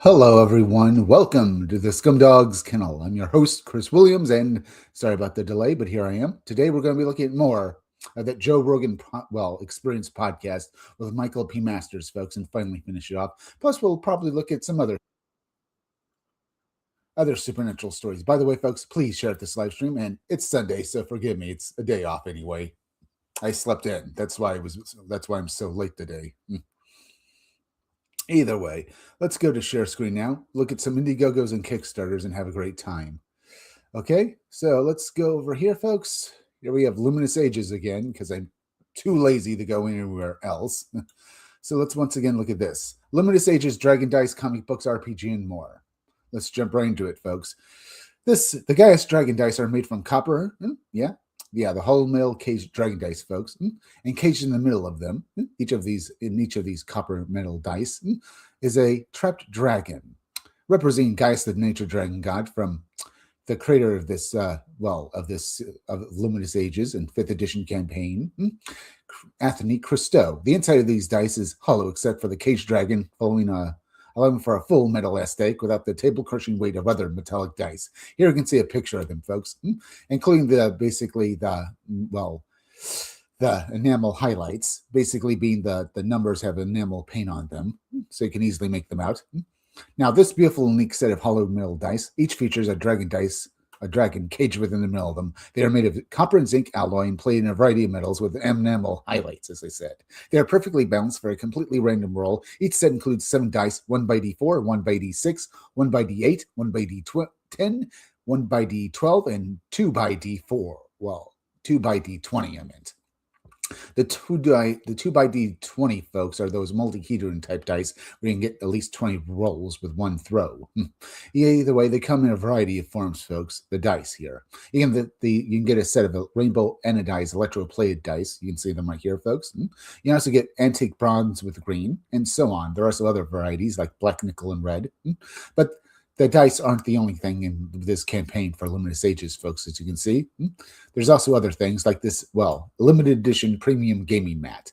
Hello, everyone. Welcome to the Scumdogs Kennel. I'm your host, Chris Williams, and sorry about the delay, but here I am. Today, we're going to be looking at more of that Joe Rogan, Experience podcast with Michael P. Masters, folks, and finally finish it off. Plus, we'll probably look at some other supernatural stories. By the way, folks, please share this live stream. And it's Sunday, so forgive me. It's a day off anyway. I slept in. That's why I'm so late today. Either way, let's go to share screen now, look at some Indiegogos and Kickstarters, and have a great time. Okay, so let's go over here, folks. Here we have Luminous Ages again, because I'm too lazy to go anywhere else. So let's once again look at this. Luminous Ages, Dragon Dice, comic books, RPG, and more. Let's jump right into it, folks. The Gaius Dragon Dice are made from copper. Yeah, the hollow metal caged dragon dice, folks, and caged in the middle of them, each of these copper metal dice is a trapped dragon, representing Gaius, the nature dragon god, from the creator of this, of Luminous Ages and 5th edition campaign, Anthony Christo. The inside of these dice is hollow, except for the caged dragon, allowing for a full metal aesthetic without the table-crushing weight of other metallic dice. Here you can see a picture of them, folks, including the enamel highlights, basically being the numbers have enamel paint on them, so you can easily make them out. Now, this beautiful, unique set of hollow metal dice, each features a dragon caged within the middle of them. They are made of copper and zinc alloy and played in a variety of metals with enamel highlights, as I said. They are perfectly balanced for a completely random roll. Each set includes 7 dice, 1 by d4, 1 by d6, 1 by d8, 1 by d10, 1 by d12, and 2 by d4. Well, 2 by d20, I meant. The 2 by D20, folks, are those multi-hedron type dice where you can get at least 20 rolls with one throw. Either way, they come in a variety of forms, folks. The dice here. You can get a set of rainbow anodized electroplated dice. You can see them right here, folks. You can also get antique bronze with green, and so on. There are also other varieties like black, nickel, and red. But the dice aren't the only thing in this campaign for Luminous Ages, folks, as you can see. There's also other things like this, limited edition premium gaming mat.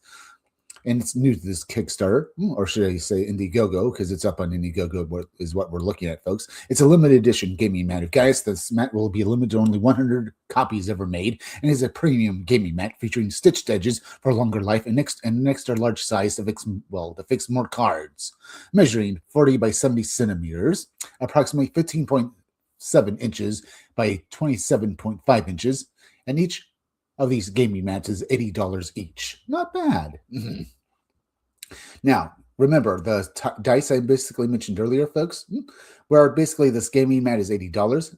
And it's new to this Kickstarter, or should I say Indiegogo, because it's up on Indiegogo is what we're looking at, folks. It's a limited edition gaming mat. Guys, this mat will be limited to only 100 copies ever made, and is a premium gaming mat featuring stitched edges for longer life and an extra large size to fix more cards, measuring 40 by 70 centimeters, approximately 15.7 inches by 27.5 inches, and each of these gaming mats is $80 each. Not bad. Now, remember the dice I basically mentioned earlier, folks, where basically this gaming mat is $80.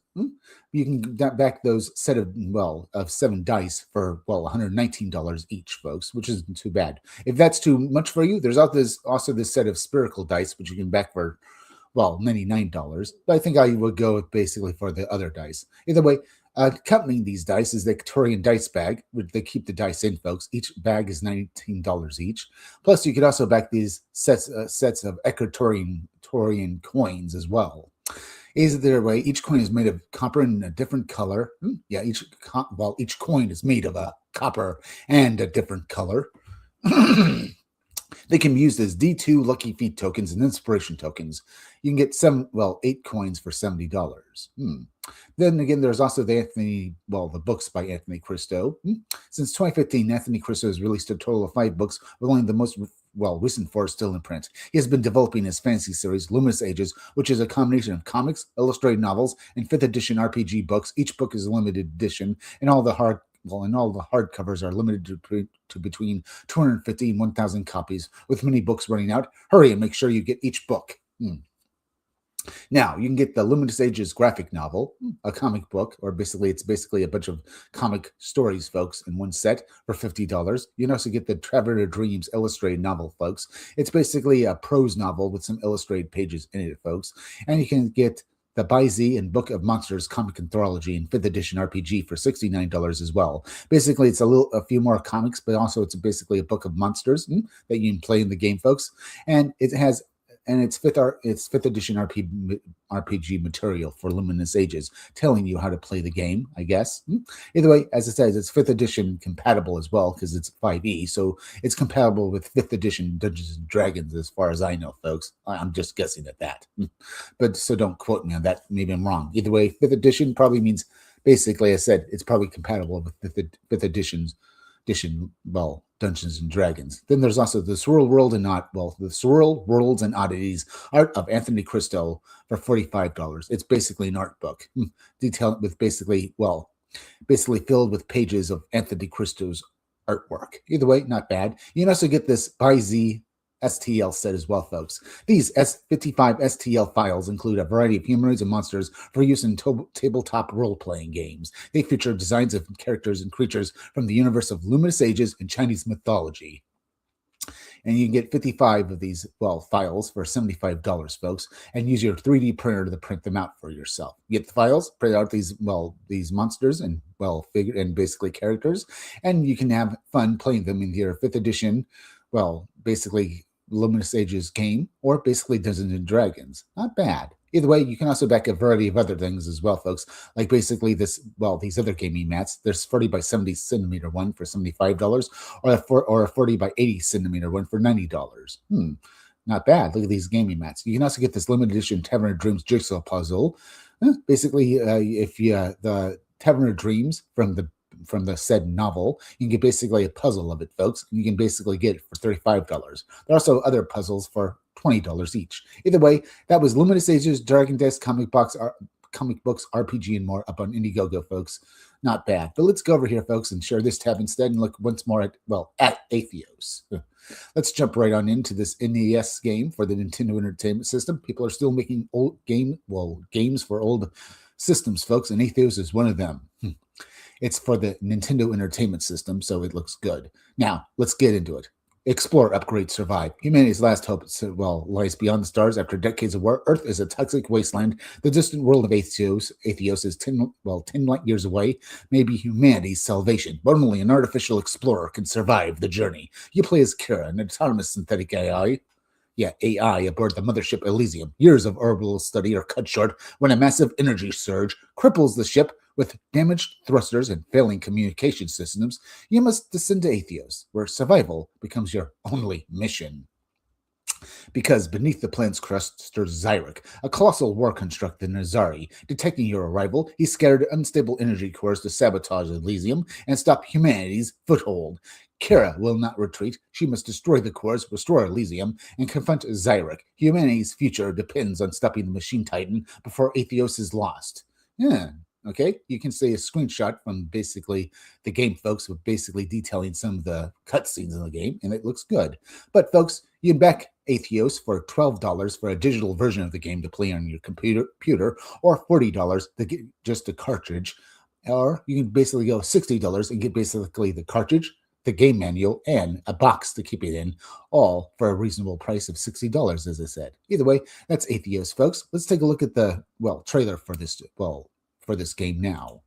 You can back those set of 7 dice for $119 each, folks, which isn't too bad. If that's too much for you, there's also this set of spherical dice, which you can back for $99. But I think I would go with basically for the other dice. Either way, accompanying these dice is the Victorian dice bag, which they keep the dice in, folks. Each bag is $19 each. Plus, you could also back these sets of Ecuadorian coins as well. Either way, each coin is made of copper in a different color. Each coin is made of a copper and a different color. They can be used as D2 Lucky Feet tokens and inspiration tokens. You can get 8 coins for $70. Then again, there's also the books by Anthony Christo. Since 2015, Anthony Christo has released a total of 5 books, with only the most recent 4 still in print. He has been developing his fantasy series, Luminous Ages, which is a combination of comics, illustrated novels, and 5th edition RPG books. Each book is a limited edition, and all the hardcovers are limited to between 250 and 1,000 copies, with many books running out. Hurry and make sure you get each book. Now, you can get the Luminous Ages graphic novel, a comic book, or it's basically a bunch of comic stories, folks, in one set for $50. You can also get the Traveler of Dreams illustrated novel, folks. It's basically a prose novel with some illustrated pages in it, folks. And you can get the By-Z and Book of Monsters comic anthology and 5th edition RPG for $69 as well. Basically, it's a few more comics, but also it's basically a book of monsters that you can play in the game, folks. And it has and it's fifth edition RPG material for Luminous Ages, telling you how to play the game, I guess. Either way, as it says, it's fifth edition compatible as well because it's 5e, so it's compatible with fifth edition Dungeons and Dragons, as far as I know, folks. I'm just guessing at that, but so don't quote me on that. Maybe I'm wrong. Either way, fifth edition probably means basically, I said it's probably compatible with fifth edition, well, Dungeons and Dragons. Then there's also the Swirl Worlds and Oddities Art of Anthony Cristo for $45. It's basically an art book, detailed with basically filled with pages of Anthony Cristo's artwork. Either way, not bad. You can also get this by Z STL set as well, folks. These S55 STL files include a variety of humanoids and monsters for use in tabletop role-playing games. They feature designs of characters and creatures from the universe of Luminous Ages and Chinese mythology. And you can get 55 of these, files for $75, folks, and use your 3D printer to print them out for yourself. You get the files, print out these monsters and, figure and basically characters, and you can have fun playing them in your 5th edition, basically Luminous Ages game, or basically Dungeons and Dragons. Not bad. Either way, you can also back a variety of other things as well, folks. Like basically these other gaming mats. There's 40 by 70 centimeter one for $75, or a 40 by 80 centimeter one for $90. Not bad. Look at these gaming mats. You can also get this limited edition Tavern of Dreams jigsaw puzzle. Basically, if you the Tavern of Dreams from the said novel, you can get basically a puzzle of it, folks. And you can basically get it for $35. There are also other puzzles for $20 each. Either way, that was Luminous Ages, Dragon Dice, comic books, RPG, and more up on Indiegogo, folks. Not bad. But let's go over here, folks, and share this tab instead and look once more at Atheos. Let's jump right on into this NES game for the Nintendo Entertainment System. People are still making games for old systems, folks, and Atheos is one of them. It's for the Nintendo Entertainment System, so it looks good. Now, let's get into it. Explore, upgrade, survive. Humanity's last hope lies beyond the stars. After decades of war, Earth is a toxic wasteland. The distant world of Atheos is 10 light years away. Maybe humanity's salvation, but only an artificial explorer can survive the journey. You play as Kira, an autonomous synthetic AI. AI aboard the mothership Elysium. Years of orbital study are cut short when a massive energy surge cripples the ship. With damaged thrusters and failing communication systems, you must descend to Atheos, where survival becomes your only mission. Because beneath the planet's crust stirs Xyric, a colossal war construct in Nazari. Detecting your arrival, he scattered unstable energy cores to sabotage Elysium and stop humanity's foothold. Kira will not retreat. She must destroy the cores, restore Elysium, and confront Xyric. Humanity's future depends on stopping the Machine Titan before Atheos is lost. Okay, you can see a screenshot from basically the game, folks, with basically detailing some of the cutscenes in the game, and it looks good. But, folks, you can back Atheos for $12 for a digital version of the game to play on your computer, or $40 to get just a cartridge, or you can basically go $60 and get basically the cartridge, the game manual, and a box to keep it in, all for a reasonable price of $60, as I said. Either way, that's Atheos, folks. Let's take a look at the, trailer for this game now.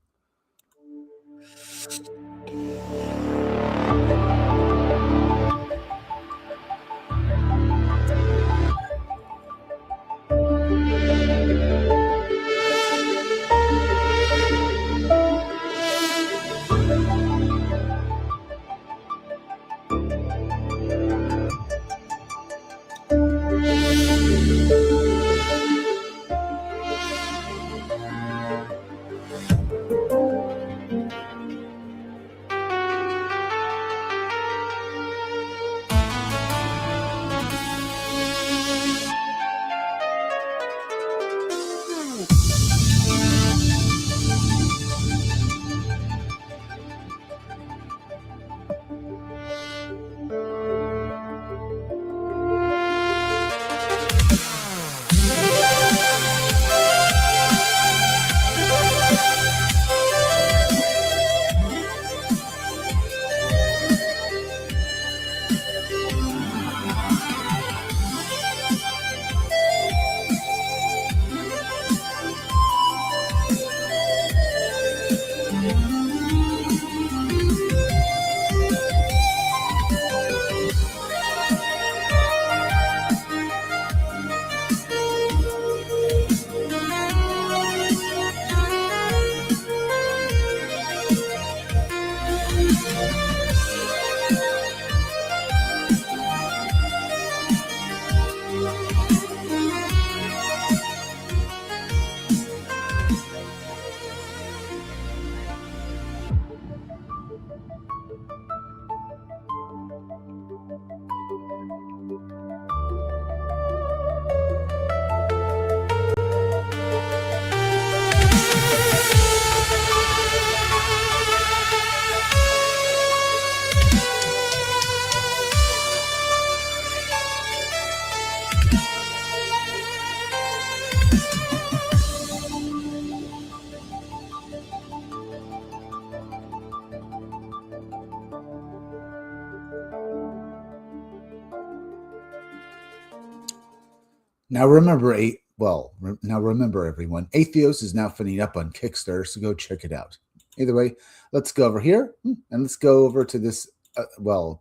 Now remember, now remember, everyone, Atheos is now finishing up on Kickstarter, so go check it out. Either way, let's go over here and let's go over to this.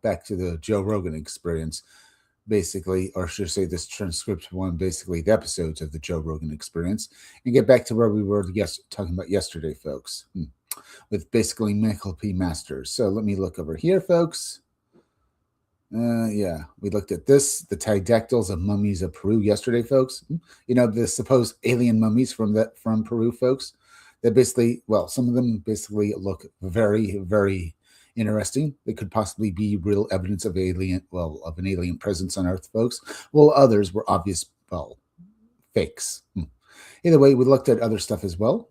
Back to the Joe Rogan Experience, basically, or should I say, this transcript one, basically the episodes of the Joe Rogan Experience, and get back to where we were talking about yesterday, folks, with basically Michael P. Masters. So let me look over here, folks. Yeah, we looked at this, the pterodactyls of mummies of Peru yesterday, folks. You know, the supposed alien mummies from Peru, folks. That basically, some of them basically look very, very interesting. They could possibly be real evidence of of an alien presence on Earth, folks. While others were obvious, fakes. Either way, we looked at other stuff as well.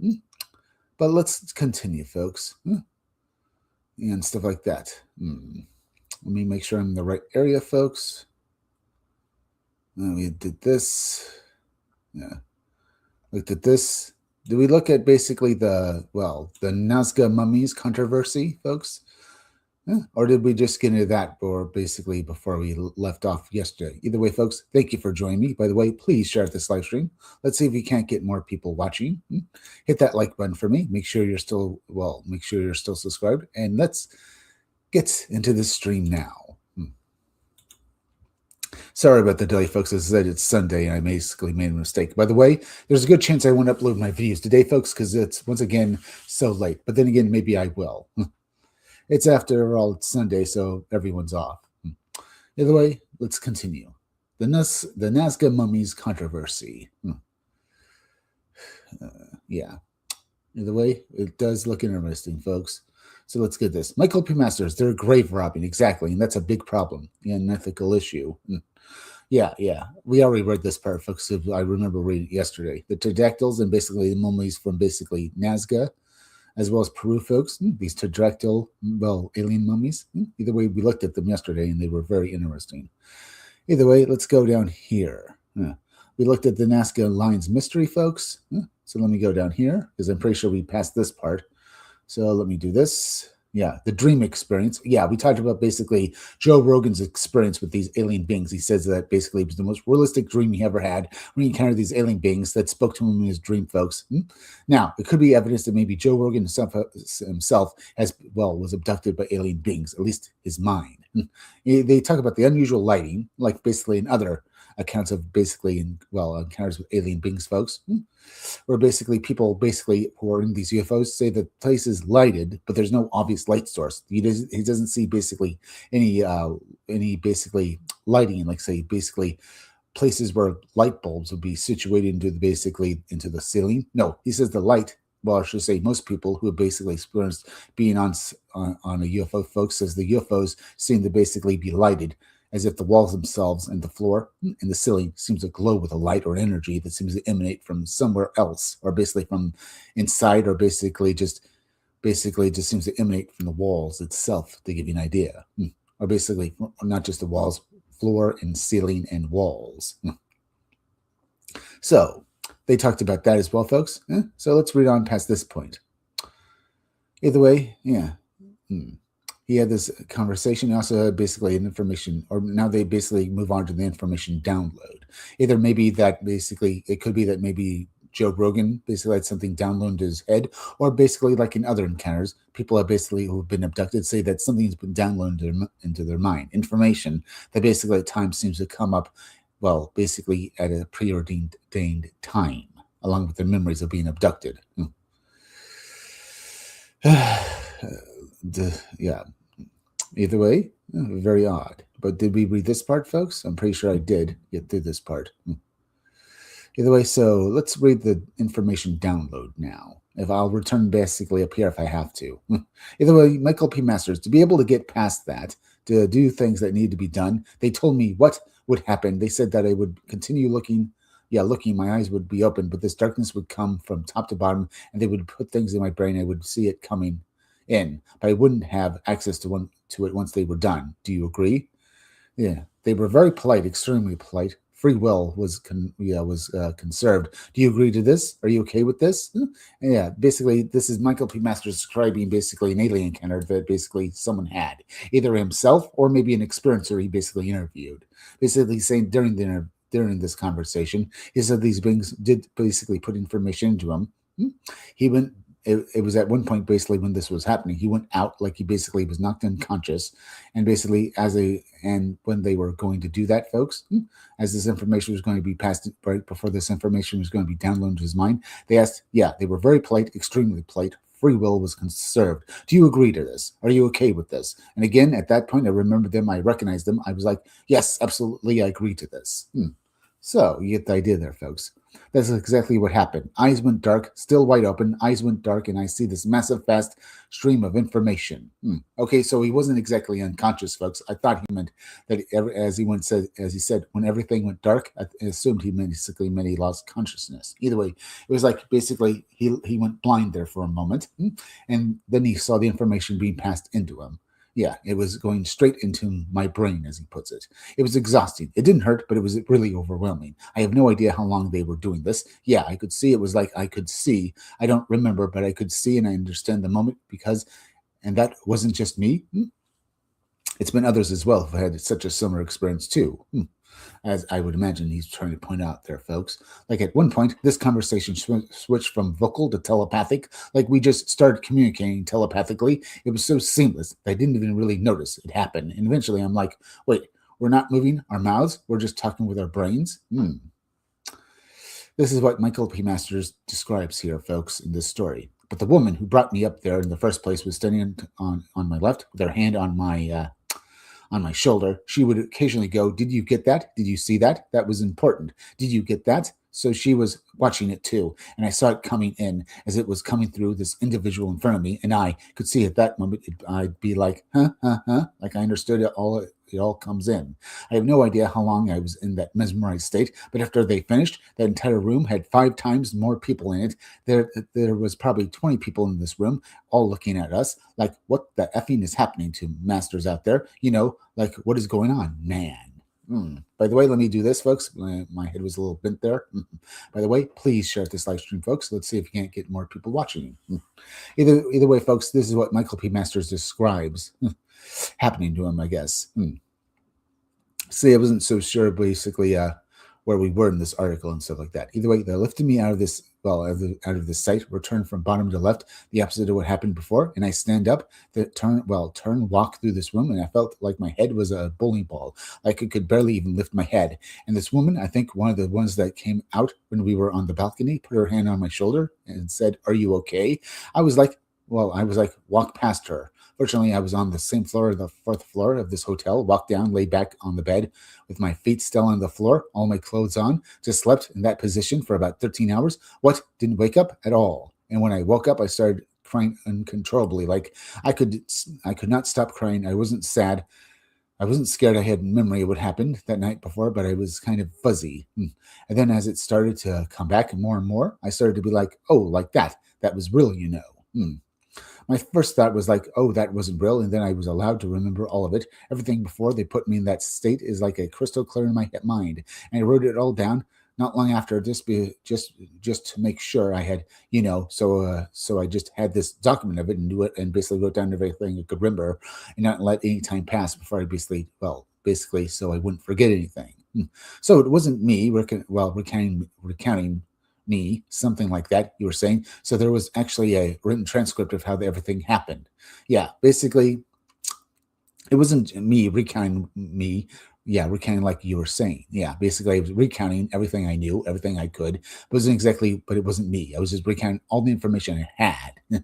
But let's continue, folks, and stuff like that. Let me make sure I'm in the right area, folks. We did this. Yeah. Looked at this. Did we look at basically the Nazca mummies controversy, folks? Yeah. Or did we just get into that basically before we left off yesterday? Either way, folks, thank you for joining me. By the way, please share this live stream. Let's see if we can't get more people watching. Hit that like button for me. Make sure you're still subscribed. And let's get into the stream now. Sorry about the delay, folks. As I said, it's Sunday, and I basically made a mistake. By the way, there's a good chance I won't upload my videos today, folks, because it's, once again, so late. But then again, maybe I will. It's after all, it's Sunday, so everyone's off. Either way, let's continue. The Nazca mummies controversy. Yeah. Either way, it does look interesting, folks. So let's get this. Michael P. Masters, they're grave robbing, exactly, and that's a big problem, an ethical issue. Yeah. We already read this part, folks. I remember reading it yesterday. The pterodactyls and basically the mummies from basically Nazca, as well as Peru, folks. These pterodactyl, alien mummies. Either way, we looked at them yesterday, and they were very interesting. Either way, let's go down here. We looked at the Nazca Lines mystery, folks. So let me go down here, because I'm pretty sure we passed this part. So let me do this. Yeah, the dream experience. Yeah, we talked about basically Joe Rogan's experience with these alien beings. He says that basically it was the most realistic dream he ever had when he encountered these alien beings that spoke to him in his dream, folks. Now, it could be evidence that maybe Joe Rogan himself was abducted by alien beings, at least his mind. They talk about the unusual lighting, like basically in other accounts of encounters with alien beings, folks, where basically people who are in these UFOs say the place is lighted, but there's no obvious light source. He doesn't see basically any basically lighting, like say basically places where light bulbs would be situated into the ceiling. No, he says the light. Well, I should say most people who have basically experienced being on a UFO, folks, says the UFOs seem to basically be lighted, as if the walls themselves and the floor and the ceiling seems to glow with a light or energy that seems to emanate from somewhere else, or basically from inside, or basically just seems to emanate from the walls itself, to give you an idea. Or basically not just the walls, floor and ceiling and walls. So they talked about that as well, folks. So let's read on past this point. Either way, yeah. He had this conversation. He also had basically an information, or now they basically move on to the information download. Either maybe that basically, it could be that maybe Joe Rogan basically had something downloaded to his head, or basically like in other encounters, people have basically who've been abducted say that something's been downloaded into their mind, information that basically at times seems to come up, basically at a preordained time, along with their memories of being abducted. Yeah. Either way, very odd. But did we read this part, folks? I'm pretty sure I did get through this part. Either way, so let's read the information download now. If I'll return basically up here if I have to. Either way, Michael P. Masters, to be able to get past that, to do things that need to be done, they told me what would happen. They said that I would continue looking, my eyes would be open, but this darkness would come from top to bottom, and they would put things in my brain. I would see it coming in, but I wouldn't have access to it once they were done. Do you agree? Yeah, they were very polite, extremely polite. Free will was conserved. Do you agree to this? Are you okay with this? Yeah, basically, this is Michael P. Masters describing basically an alien encounter that basically someone had, either himself or maybe an experiencer he basically interviewed. Basically saying during the during this conversation. He said these beings did basically put information into him. He went. It was at one point basically when this was happening. He went out like he basically was knocked unconscious, and basically when they were going to do that, folks, as this information was going to be passed right before this information was going to be downloaded into his mind, they asked. Yeah, they were very polite, extremely polite. Free will was conserved. Do you agree to this? Are you okay with this? And again, at that point, I remembered them. I recognized them. I was like, yes, absolutely, I agree to this. So you get the idea there, folks. That's exactly what happened. Eyes went dark, still wide open. Eyes went dark, and I see this massive, fast stream of information. Okay, so he wasn't exactly unconscious, folks. I thought he meant that, as he said, when everything went dark, I assumed he basically meant he lost consciousness. Either way, it was like basically he went blind there for a moment, and then he saw the information being passed into him. Yeah, it was going straight into my brain, as he puts it. It was exhausting. It didn't hurt, but it was really overwhelming. I have no idea how long they were doing this. Yeah, I could see. It was like I could see. I don't remember, but I could see, and I understand the moment and that wasn't just me. It's been others as well who had such a similar experience too. As I would imagine he's trying to point out there, folks. Like at one point, this conversation switched from vocal to telepathic. Like we just started communicating telepathically. It was so seamless that I didn't even really notice it happened. And eventually I'm like, wait, we're not moving our mouths. We're just talking with our brains. This is what Michael P. Masters describes here, folks, in this story. But the woman who brought me up there in the first place was standing on my left with her hand on my shoulder. She would occasionally go, did you get that? Did you see that? That was important. Did you get that? So she was watching it too. And I saw it coming in as it was coming through this individual in front of me. And I could see at that moment, I'd be like, like I understood it all. It all comes in. I have no idea how long I was in that mesmerized state, but after they finished, that entire room had 5 times more people in it. There was probably 20 people in this room, all looking at us like, what the effing is happening to masters out there? Like, what is going on, man? By the way, let me do this, folks. My head was a little bent there. By the way, please share this live stream, folks. Let's see if we can't get more people watching. Either way, folks, this is what Michael P. Masters describes happening to him, I guess. See, I wasn't so sure, basically, where we were in this article and stuff like that. Either way, they lifted me out of this, out of this site, returned from bottom to left, the opposite of what happened before, and I stand up, walk through this room, and I felt like my head was a bowling ball. Like I could barely even lift my head. And this woman, I think one of the ones that came out when we were on the balcony, put her hand on my shoulder and said, "Are you okay?" I was like, walk past her. Fortunately, I was on the same floor, the 4th floor of this hotel, walked down, laid back on the bed with my feet still on the floor, all my clothes on, just slept in that position for about 13 hours. What? Didn't wake up at all. And when I woke up, I started crying uncontrollably. Like I could not stop crying. I wasn't sad. I wasn't scared. I had memory of what happened that night before, but I was kind of fuzzy. And then as it started to come back more and more, I started to be like, oh, like that. That was real, My first thought was like, oh, that wasn't real. And then I was allowed to remember all of it. Everything before they put me in that state is like a crystal clear in my mind. And I wrote it all down not long after, just to make sure I had, so I just had this document of it and do it and basically wrote down everything I could remember and not let any time pass before I basically, so I wouldn't forget anything. So it wasn't me recounting me, something like that, you were saying. So there was actually a written transcript of how everything happened. Yeah, basically, it wasn't me recounting me. Yeah, recounting like you were saying. Yeah, basically, I was recounting everything I knew, everything I could. But it wasn't me. I was just recounting all the information I had. It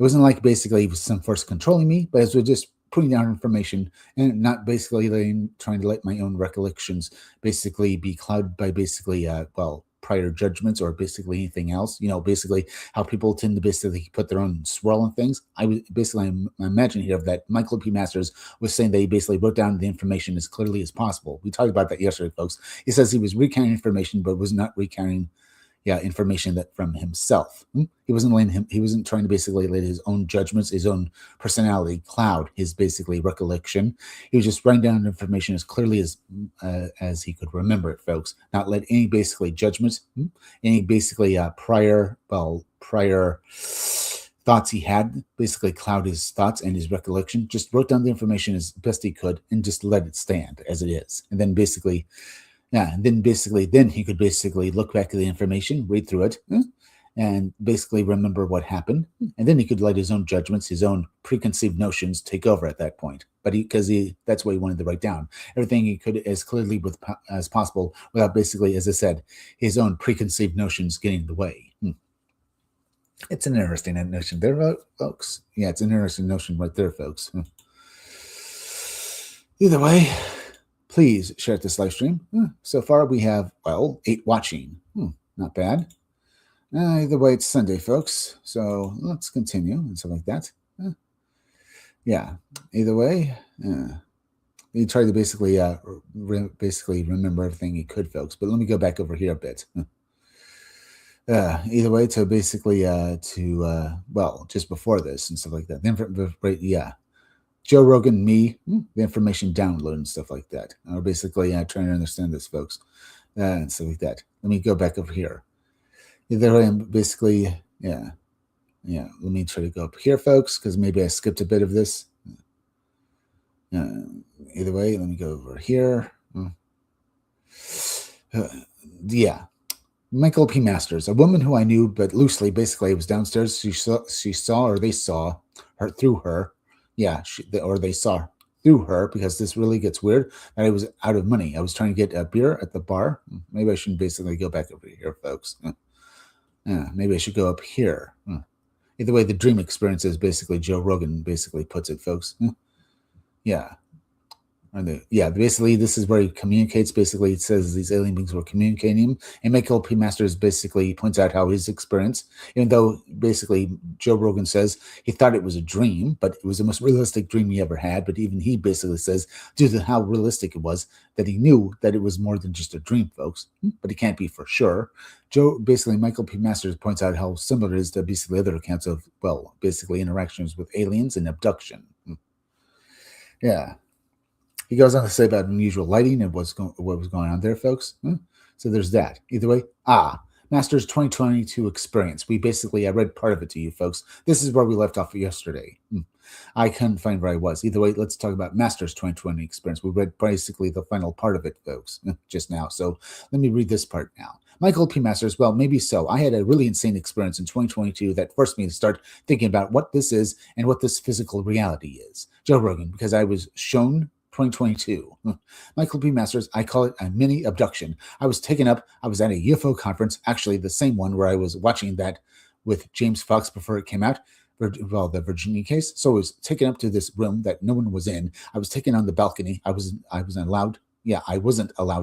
wasn't like basically it was some force controlling me, but it was just putting down information and not basically trying to let my own recollections basically be clouded by basically, prior judgments or basically anything else. Basically how people tend to basically put their own swirl on things. I'm imagining here that Michael P. Masters was saying that he basically wrote down the information as clearly as possible. We talked about that yesterday, folks. He says he was recounting information, but was not recounting information that from himself. He wasn't trying to basically let his own judgments, his own personality cloud his basically recollection. He was just writing down information as clearly as he could remember it, folks. Not let any basically judgments, any basically prior thoughts he had basically cloud his thoughts and his recollection. Just wrote down the information as best he could and just let it stand as it is. And then basically Yeah, and then he could basically look back at the information, read through it, and basically remember what happened, and then he could let his own judgments, his own preconceived notions take over at that point. But that's what he wanted to write down, everything he could as clearly as possible, without basically, as I said, his own preconceived notions getting in the way. It's an interesting notion there, folks. Yeah, it's an interesting notion right there, folks. Either way, please share this live stream. So far, we have, 8 watching. Not bad. Either way, it's Sunday, folks. So let's continue and stuff like that. Yeah. Either way, he tried to basically remember everything he could, folks. But let me go back over here a bit. Either way, to basically just before this and stuff like that. Yeah. Joe Rogan, me, the information download and stuff like that. Or basically trying to understand this, folks, and stuff like that. Let me go back over here. Either way, I'm basically, yeah. Let me try to go up here, folks, because maybe I skipped a bit of this. Either way, let me go over here. Yeah. Michael P. Masters, a woman who I knew, but loosely, basically, I was downstairs. She saw, or they saw her through her. Yeah, or they saw through her, because this really gets weird, that I was out of money. I was trying to get a beer at the bar. Maybe I shouldn't basically go back over here, folks. Maybe I should go up here. Either way, the dream experience is basically Joe Rogan basically puts it, folks. Yeah. Basically, this is where he communicates. Basically, it says these alien beings were communicating him. And Michael P. Masters basically points out how his experience, even though basically Joe Rogan says he thought it was a dream, but it was the most realistic dream he ever had. But even he basically says, due to how realistic it was, that he knew that it was more than just a dream, folks. But he can't be for sure. Michael P. Masters points out how similar it is to basically other accounts of, basically interactions with aliens and abduction. Yeah. He goes on to say about unusual lighting and what was going on there, folks. So there's that. Either way, Masters 2022 experience. I read part of it to you, folks. This is where we left off yesterday. I couldn't find where I was. Either way, let's talk about Masters 2020 experience. We read basically the final part of it, folks, just now. So let me read this part now. Michael P. Masters, well, maybe so. I had a really insane experience in 2022 that forced me to start thinking about what this is and what this physical reality is. Joe Rogan, because I was shown 2022. Michael P. Masters, I call it a mini abduction. I was at a UFO conference, actually the same one where I was watching that with James Fox before it came out, the Virginia case. So I was taken up to this room that no one was in. I was taken on the balcony. I wasn't allowed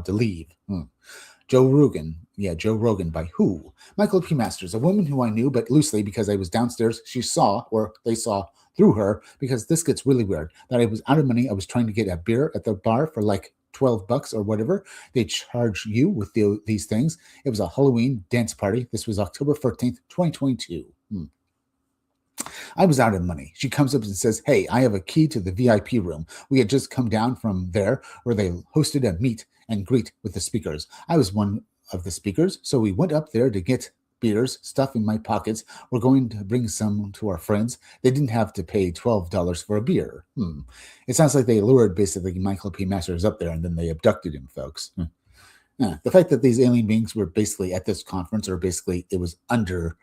to leave. Joe Rogan by who? Michael P. Masters, a woman who I knew, but loosely, because I was downstairs. She saw, or they saw through her, because this gets really weird, that I was out of money. I was trying to get a beer at the bar for like $12 or whatever. They charge you with these things. It was a Halloween dance party. This was October 14th, 2022. I was out of money. She comes up and says, hey, I have a key to the VIP room. We had just come down from there where they hosted a meet and greet with the speakers. I was one of the speakers, so we went up there to get beers, stuff in my pockets. We're going to bring some to our friends. They didn't have to pay $12 for a beer. It sounds like they lured basically Michael P. Masters up there and then they abducted him, folks. The fact that these alien beings were basically at this conference, or basically it was under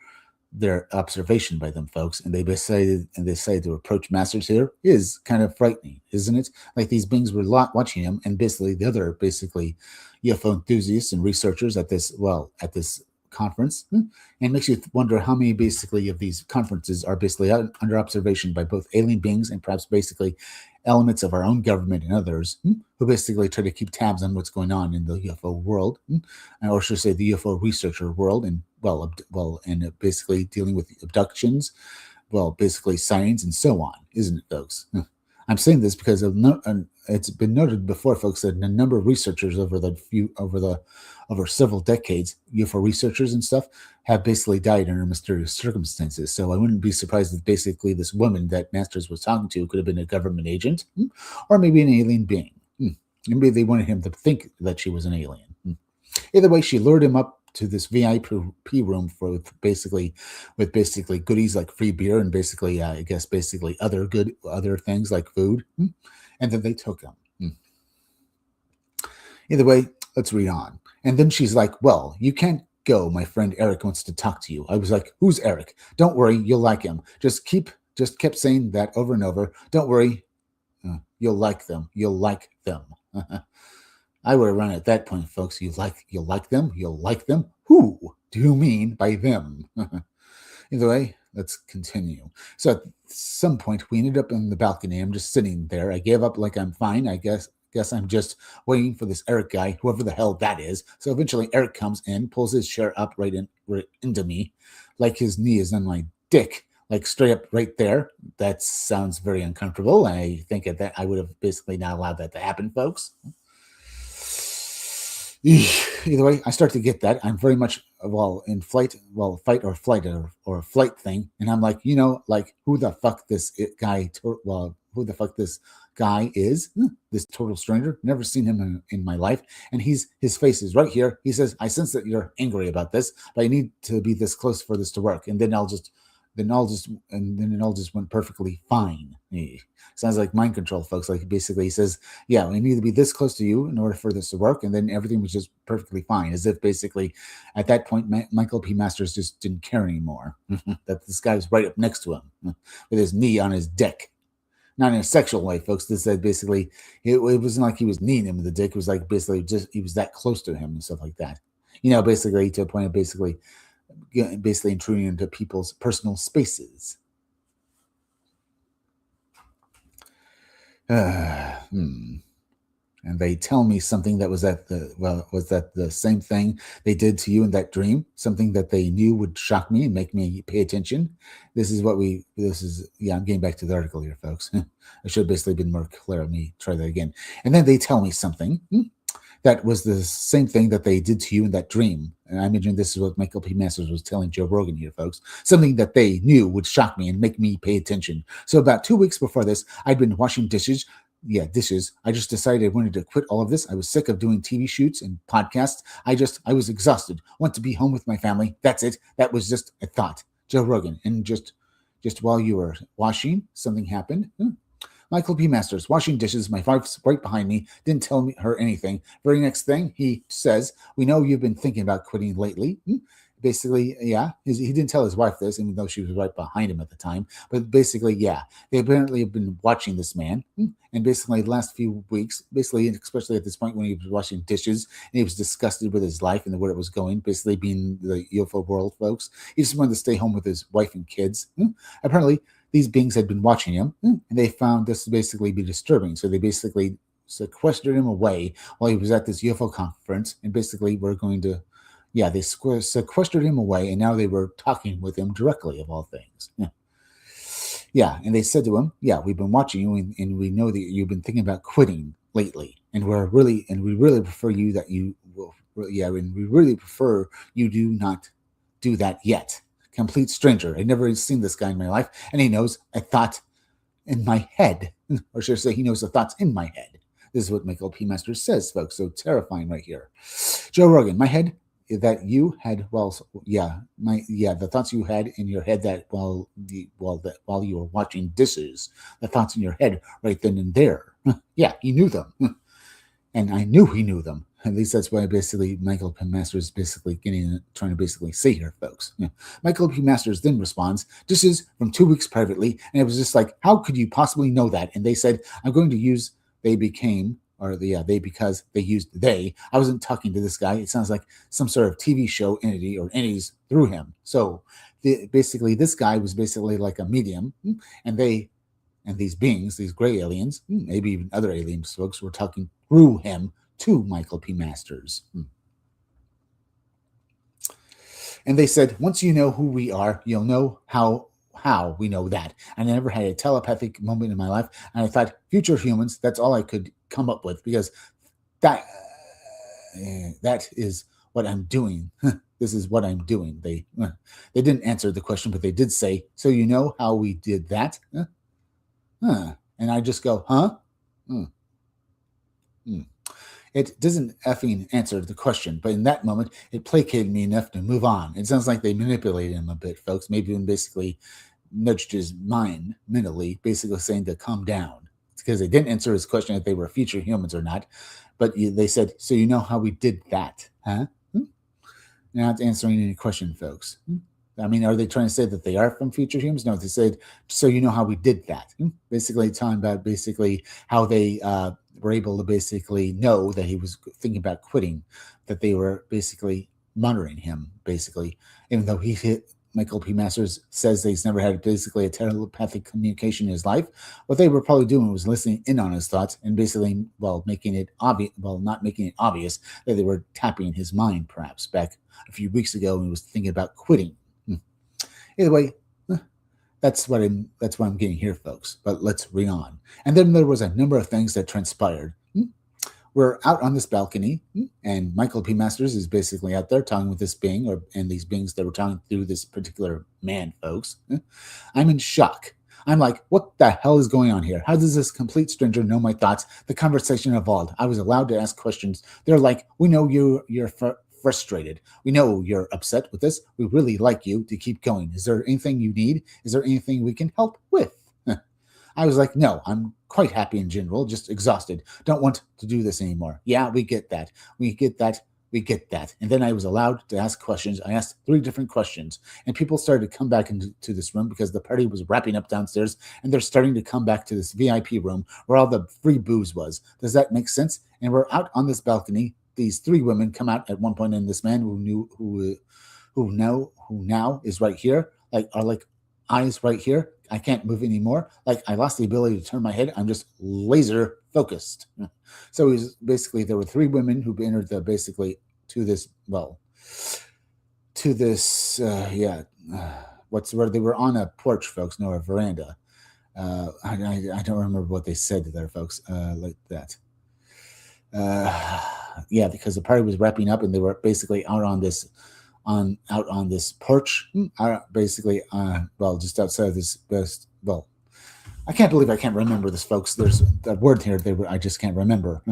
their observation by them, folks, and they decided to approach Masters here, is kind of frightening, isn't it? Like these beings were watching him, and basically the other UFO enthusiasts and researchers at this conference, and it makes you wonder how many basically of these conferences are basically under observation by both alien beings and perhaps basically elements of our own government and others who basically try to keep tabs on what's going on in the UFO world, or should I say the UFO researcher world, and basically dealing with abductions, basically sightings and so on, isn't it, folks? I'm saying this because it's been noted before, folks, that a number of researchers over several decades, UFO researchers and stuff, have basically died under mysterious circumstances. So I wouldn't be surprised if basically this woman that Masters was talking to could have been a government agent, or maybe an alien being. Maybe they wanted him to think that she was an alien. Either way, she lured him up to this VIP room with basically goodies like free beer and basically other things like food, and then they took him. Either way, let's read on. And then she's like, well, you can't go. My friend Eric wants to talk to you. I was like, who's Eric? Don't worry, you'll like him. Just kept saying that over and over. Don't worry, you'll like them. You'll like them. I would have run at that point, folks. You'll like them. You'll like them. Who do you mean by them? Either way, let's continue. So at some point, we ended up in the balcony. I'm just sitting there. I gave up like I'm fine. I guess I'm just waiting for this Eric guy, whoever the hell that is. So eventually, Eric comes in, pulls his chair up right into me, like his knee is on my dick, like straight up right there. That sounds very uncomfortable. I think at that I would have basically not allowed that to happen, folks. Either way, I start to get that. I'm very much, in flight, fight or flight or flight thing. And I'm like, like who the fuck this guy, who the fuck this guy is, this total stranger. Never seen him in my life. And his face is right here. He says, I sense that you're angry about this, but I need to be this close for this to work. And then it all just went perfectly fine. Sounds like mind control, folks. Like basically he says, yeah, we need to be this close to you in order for this to work. And then everything was just perfectly fine. As if basically at that point, Michael P. Masters just didn't care anymore. That this guy was right up next to him with his knee on his dick. Not in a sexual way, folks. This said basically, it wasn't like he was kneeing him with the dick. It was like basically just, he was that close to him and stuff like that. Basically to a point of basically intruding into people's personal spaces. And they tell me something that was that the same thing they did to you in that dream, something that they knew would shock me and make me pay attention. I'm getting back to the article here, folks. I should have basically been more clear. Let me try that again. And then they tell me something that was the same thing that they did to you in that dream. And I imagine this is what Michael P. Masters was telling Joe Rogan here, folks. Something that they knew would shock me and make me pay attention. So about 2 weeks before this, I'd been washing dishes. Yeah, dishes. I just decided I wanted to quit all of this. I was sick of doing TV shoots and podcasts. I was exhausted. Want to be home with my family. That's it. That was just a thought. Joe Rogan. And just while you were washing, something happened. Michael P. Masters, washing dishes. My wife's right behind me. Didn't tell her anything. Very next thing, he says, we know you've been thinking about quitting lately. Basically, yeah, he didn't tell his wife this, even though she was right behind him at the time. But basically, yeah, they apparently have been watching this man. And basically, the last few weeks, basically, especially at this point when he was washing dishes and he was disgusted with his life and where it was going, basically being the UFO world, folks, he just wanted to stay home with his wife and kids. Apparently, these beings had been watching him, and they found this to basically be disturbing. So they basically sequestered him away while he was at this UFO conference, and basically they sequestered him away, and now they were talking with him directly, of all things. Yeah, and they said to him, yeah, we've been watching you, and we know that you've been thinking about quitting lately, and we really prefer you that you will, and we really prefer you do not do that yet. Complete stranger. I'd never seen this guy in my life, and he knows a thought in my head, or should I say, he knows the thoughts in my head. This is what Michael P. Masters says, folks. So terrifying right here. Joe Rogan, my head that you had, the thoughts you had in your head that while you were watching dishes, the thoughts in your head right then and there. Yeah, he knew them, and I knew he knew them. At least that's why basically Michael P. Masters basically trying to basically say here, folks. Yeah. Michael P. Masters then responds, this is from 2 weeks privately. And it was just like, how could you possibly know that? And they said, I'm going to use because they used they. I wasn't talking to this guy. It sounds like some sort of TV show entity or entities through him. So basically this guy was basically like a medium, and these beings, these gray aliens, maybe even other aliens, folks, were talking through him to Michael P. Masters. And they said, once you know who we are, you'll know how we know that. I never had a telepathic moment in my life. And I thought, future humans, that's all I could come up with, because that is what I'm doing. This is what I'm doing. They didn't answer the question, but they did say, so you know how we did that? And I just go, huh? It doesn't effing answer the question, but in that moment, it placated me enough to move on. It sounds like they manipulated him a bit, folks. Maybe even basically nudged his mind mentally, basically saying to calm down. It's because they didn't answer his question if they were future humans or not. But they said, so you know how we did that, huh? Not answering any question, folks. I mean, are they trying to say that they are from future humans? No, they said, so you know how we did that. Basically talking about basically how they were able to basically know that he was thinking about quitting, that they were basically monitoring him, basically, even though Michael P. Masters says that he's never had basically a telepathic communication in his life. What they were probably doing was listening in on his thoughts and basically, making it obvious, not making it obvious that they were tapping his mind, perhaps back a few weeks ago when he was thinking about quitting. Either way, that's what I'm getting here, folks. But let's read on. And then there was a number of things that transpired. We're out on this balcony, and Michael P. Masters is basically out there talking with this being, and these beings that were talking through this particular man, folks. I'm in shock. I'm like, what the hell is going on here? How does this complete stranger know my thoughts? The conversation evolved. I was allowed to ask questions. They're like, we know you're frustrated. We know you're upset with this. We really like you to keep going. Is there anything you need? Is there anything we can help with? I was like, no, I'm quite happy in general, just exhausted. Don't want to do this anymore. Yeah, we get that. We get that. We get that. And then I was allowed to ask questions. I asked 3 different questions, and people started to come back into this room because the party was wrapping up downstairs, and they're starting to come back to this VIP room where all the free booze was. Does that make sense? And we're out on this balcony. These 3 women come out at one point, and this man who now is right here, are eyes right here. I can't move anymore. I lost the ability to turn my head. I'm just laser focused. So he's basically, there were 3 women who entered to this where they were on a porch, folks, no, a veranda. I don't remember what they said there, folks, like that. Because the party was wrapping up, and they were basically out on this porch, basically, just outside of this I can't believe I can't remember this, folks. There's a word here I just can't remember.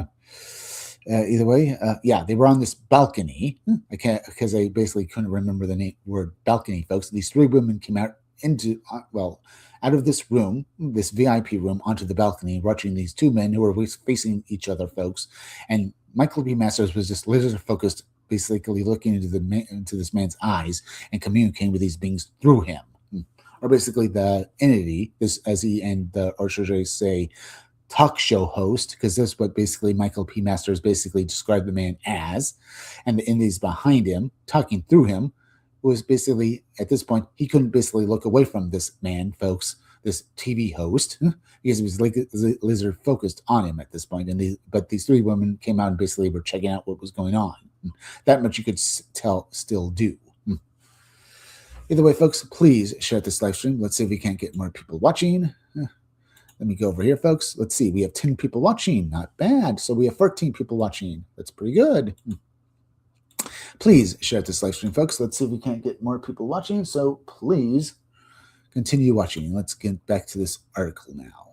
Either way, they were on this balcony. I can't, because I basically couldn't remember the word balcony, folks. These 3 women came out out of this room, this VIP room, onto the balcony, watching these 2 men who were facing each other, folks. And Michael B. Masters was just laser focused, basically looking into this man's eyes and communicating with these beings through him, or basically the entity, or should I say, talk show host, because that's what basically Michael P. Masters basically described the man as, and the entities behind him talking through him was basically, at this point, he couldn't basically look away from this man, folks, this TV host, because he was laser focused on him at this point. But these 3 women came out and basically were checking out what was going on. That much you could still do. Either way, folks, please share this live stream. Let's see if we can't get more people watching. Let me go over here, folks. Let's see. We have 10 people watching. Not bad. So we have 14 people watching. That's pretty good. Please share this live stream, folks. Let's see if we can't get more people watching. So please continue watching. Let's get back to this article now.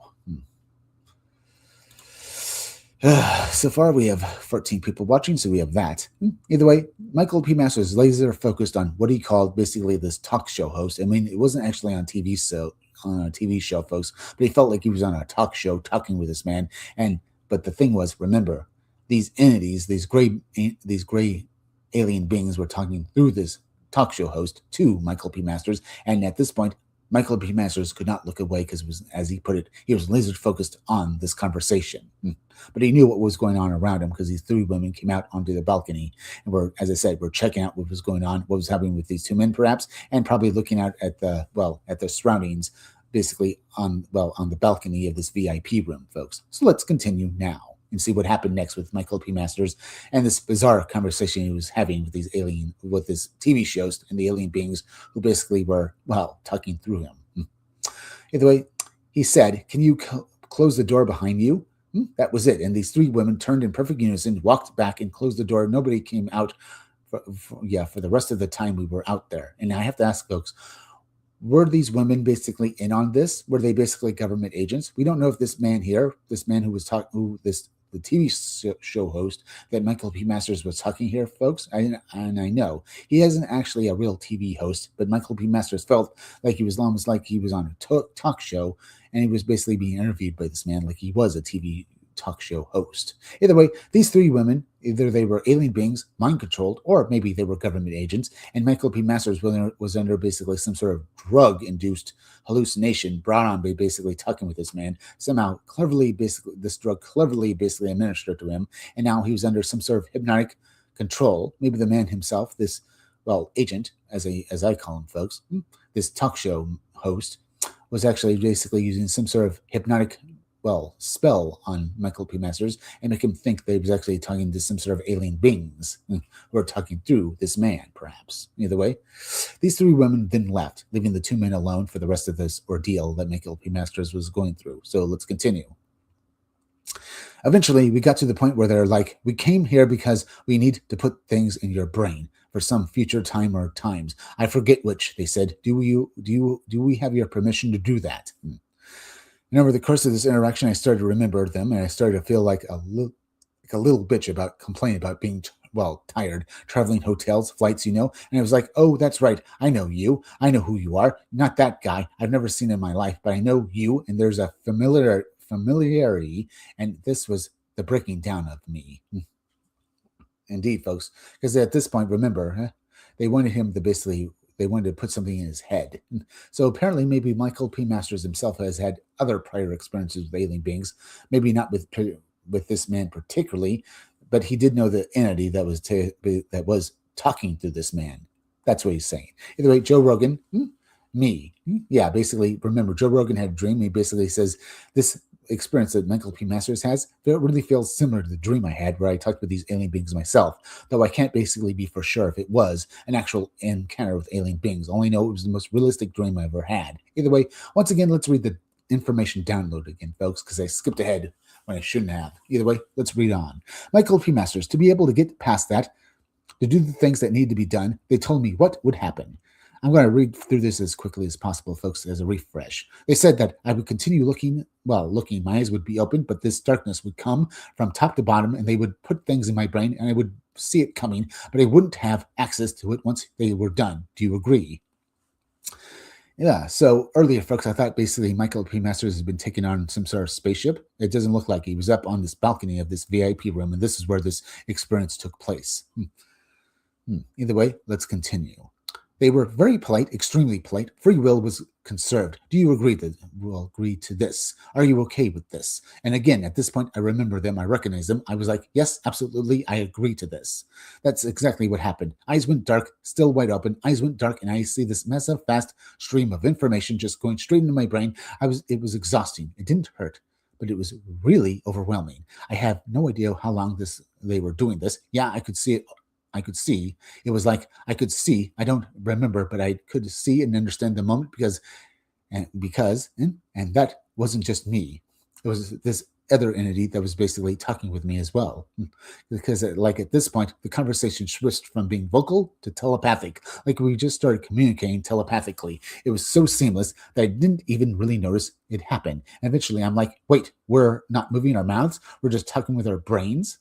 So far, we have 14 people watching, so we have that. Either way, Michael P. Masters is laser focused on what he called basically this talk show host. I mean, it wasn't actually on a TV show, folks, but he felt like he was on a talk show talking with this man. But the thing was, remember, these entities, these gray alien beings were talking through this talk show host to Michael P. Masters, and at this point, Michael P. Masters could not look away because, as he put it, he was laser focused on this conversation. But he knew what was going on around him because these 3 women came out onto the balcony and were, as I said, were checking out what was going on, what was happening with these 2 men, perhaps, and probably looking out at the surroundings, basically on the balcony of this VIP room, folks. So let's continue now and see what happened next with Michael P. Masters and this bizarre conversation he was having with this TV shows and the alien beings who basically were, talking through him. Either way, he said, "Can you close the door behind you?" That was it. And these 3 women turned in perfect unison, walked back and closed the door. Nobody came out for the rest of the time we were out there. And I have to ask, folks, were these women basically in on this? Were they basically government agents? We don't know if this man who was talking, the TV show host that Michael P. Masters was talking here, folks, and I know he isn't actually a real TV host, but Michael P. Masters felt like he was almost like he was on a talk show, and he was basically being interviewed by this man like he was a TV talk show host. Either way, these three women, either they were alien beings, mind-controlled, or maybe they were government agents, and Michael P. Masters was under basically some sort of drug-induced hallucination brought on by basically talking with this man. Somehow, this drug cleverly administered to him, and now he was under some sort of hypnotic control. Maybe the man himself, this, well, agent, as I call him, folks, this talk show host, was actually basically using some sort of hypnotic, well, spell on Michael P. Masters and make him think that he was actually talking to some sort of alien beings who were talking through this man, perhaps. Either way, these three women then left, leaving the two men alone for the rest of this ordeal that Michael P. Masters was going through. So let's continue. Eventually, we got to the point where they're like, we came here because we need to put things in your brain for some future time or times. I forget which, they said. Do we have your permission to do that? And over the course of this interaction, I started to remember them, and I started to feel like a little bitch about complaining about being, well, tired, traveling hotels, flights, And I was like, oh, that's right. I know you. I know who you are. Not that guy I've never seen in my life, but I know you, and there's a familiarity, and this was the breaking down of me. Indeed, folks, because at this point, remember, they wanted him to they wanted to put something in his head. So apparently, maybe Michael P. Masters himself has had other prior experiences with alien beings, maybe not with this man particularly, but he did know the entity that was talking to this man. That's what he's saying. Either way, Joe Rogan, me. Yeah, basically, remember, Joe Rogan had a dream. He basically says this experience that Michael P. Masters has, it really feels similar to the dream I had where I talked with these alien beings myself, though I can't basically be for sure if it was an actual encounter with alien beings. Only know it was the most realistic dream I ever had. Either way, once again, let's read the information download again, folks, because I skipped ahead when I shouldn't have. Either way, let's read on. Michael P. Masters, to be able to get past that, to do the things that need to be done, they told me what would happen. I'm going to read through this as quickly as possible, folks, as a refresh. They said that I would continue looking, my eyes would be open, but this darkness would come from top to bottom, and they would put things in my brain, and I would see it coming, but I wouldn't have access to it once they were done. Do you agree? Yeah, so earlier, folks, I thought basically Michael P. Masters has been taken on some sort of spaceship. It doesn't look like he was up on this balcony of this VIP room, and this is where this experience took place. Either way, let's continue. They were very polite, extremely polite. Free will was conserved. Do you agree to this? Are you okay with this? And again, at this point, I remember them. I recognize them. I was like, yes, absolutely. I agree to this. That's exactly what happened. Eyes went dark, still wide open. Eyes went dark, and I see this massive, fast stream of information just going straight into my brain. It was exhausting. It didn't hurt, but it was really overwhelming. I have no idea how long they were doing this. Yeah, I could see it. It was like I could see. I don't remember, but I could see and understand the moment because that wasn't just me. It was this other entity that was basically talking with me as well. Because like at this point, the conversation switched from being vocal to telepathic. Like we just started communicating telepathically. It was so seamless that I didn't even really notice it happened. And eventually I'm like, wait, we're not moving our mouths. We're just talking with our brains.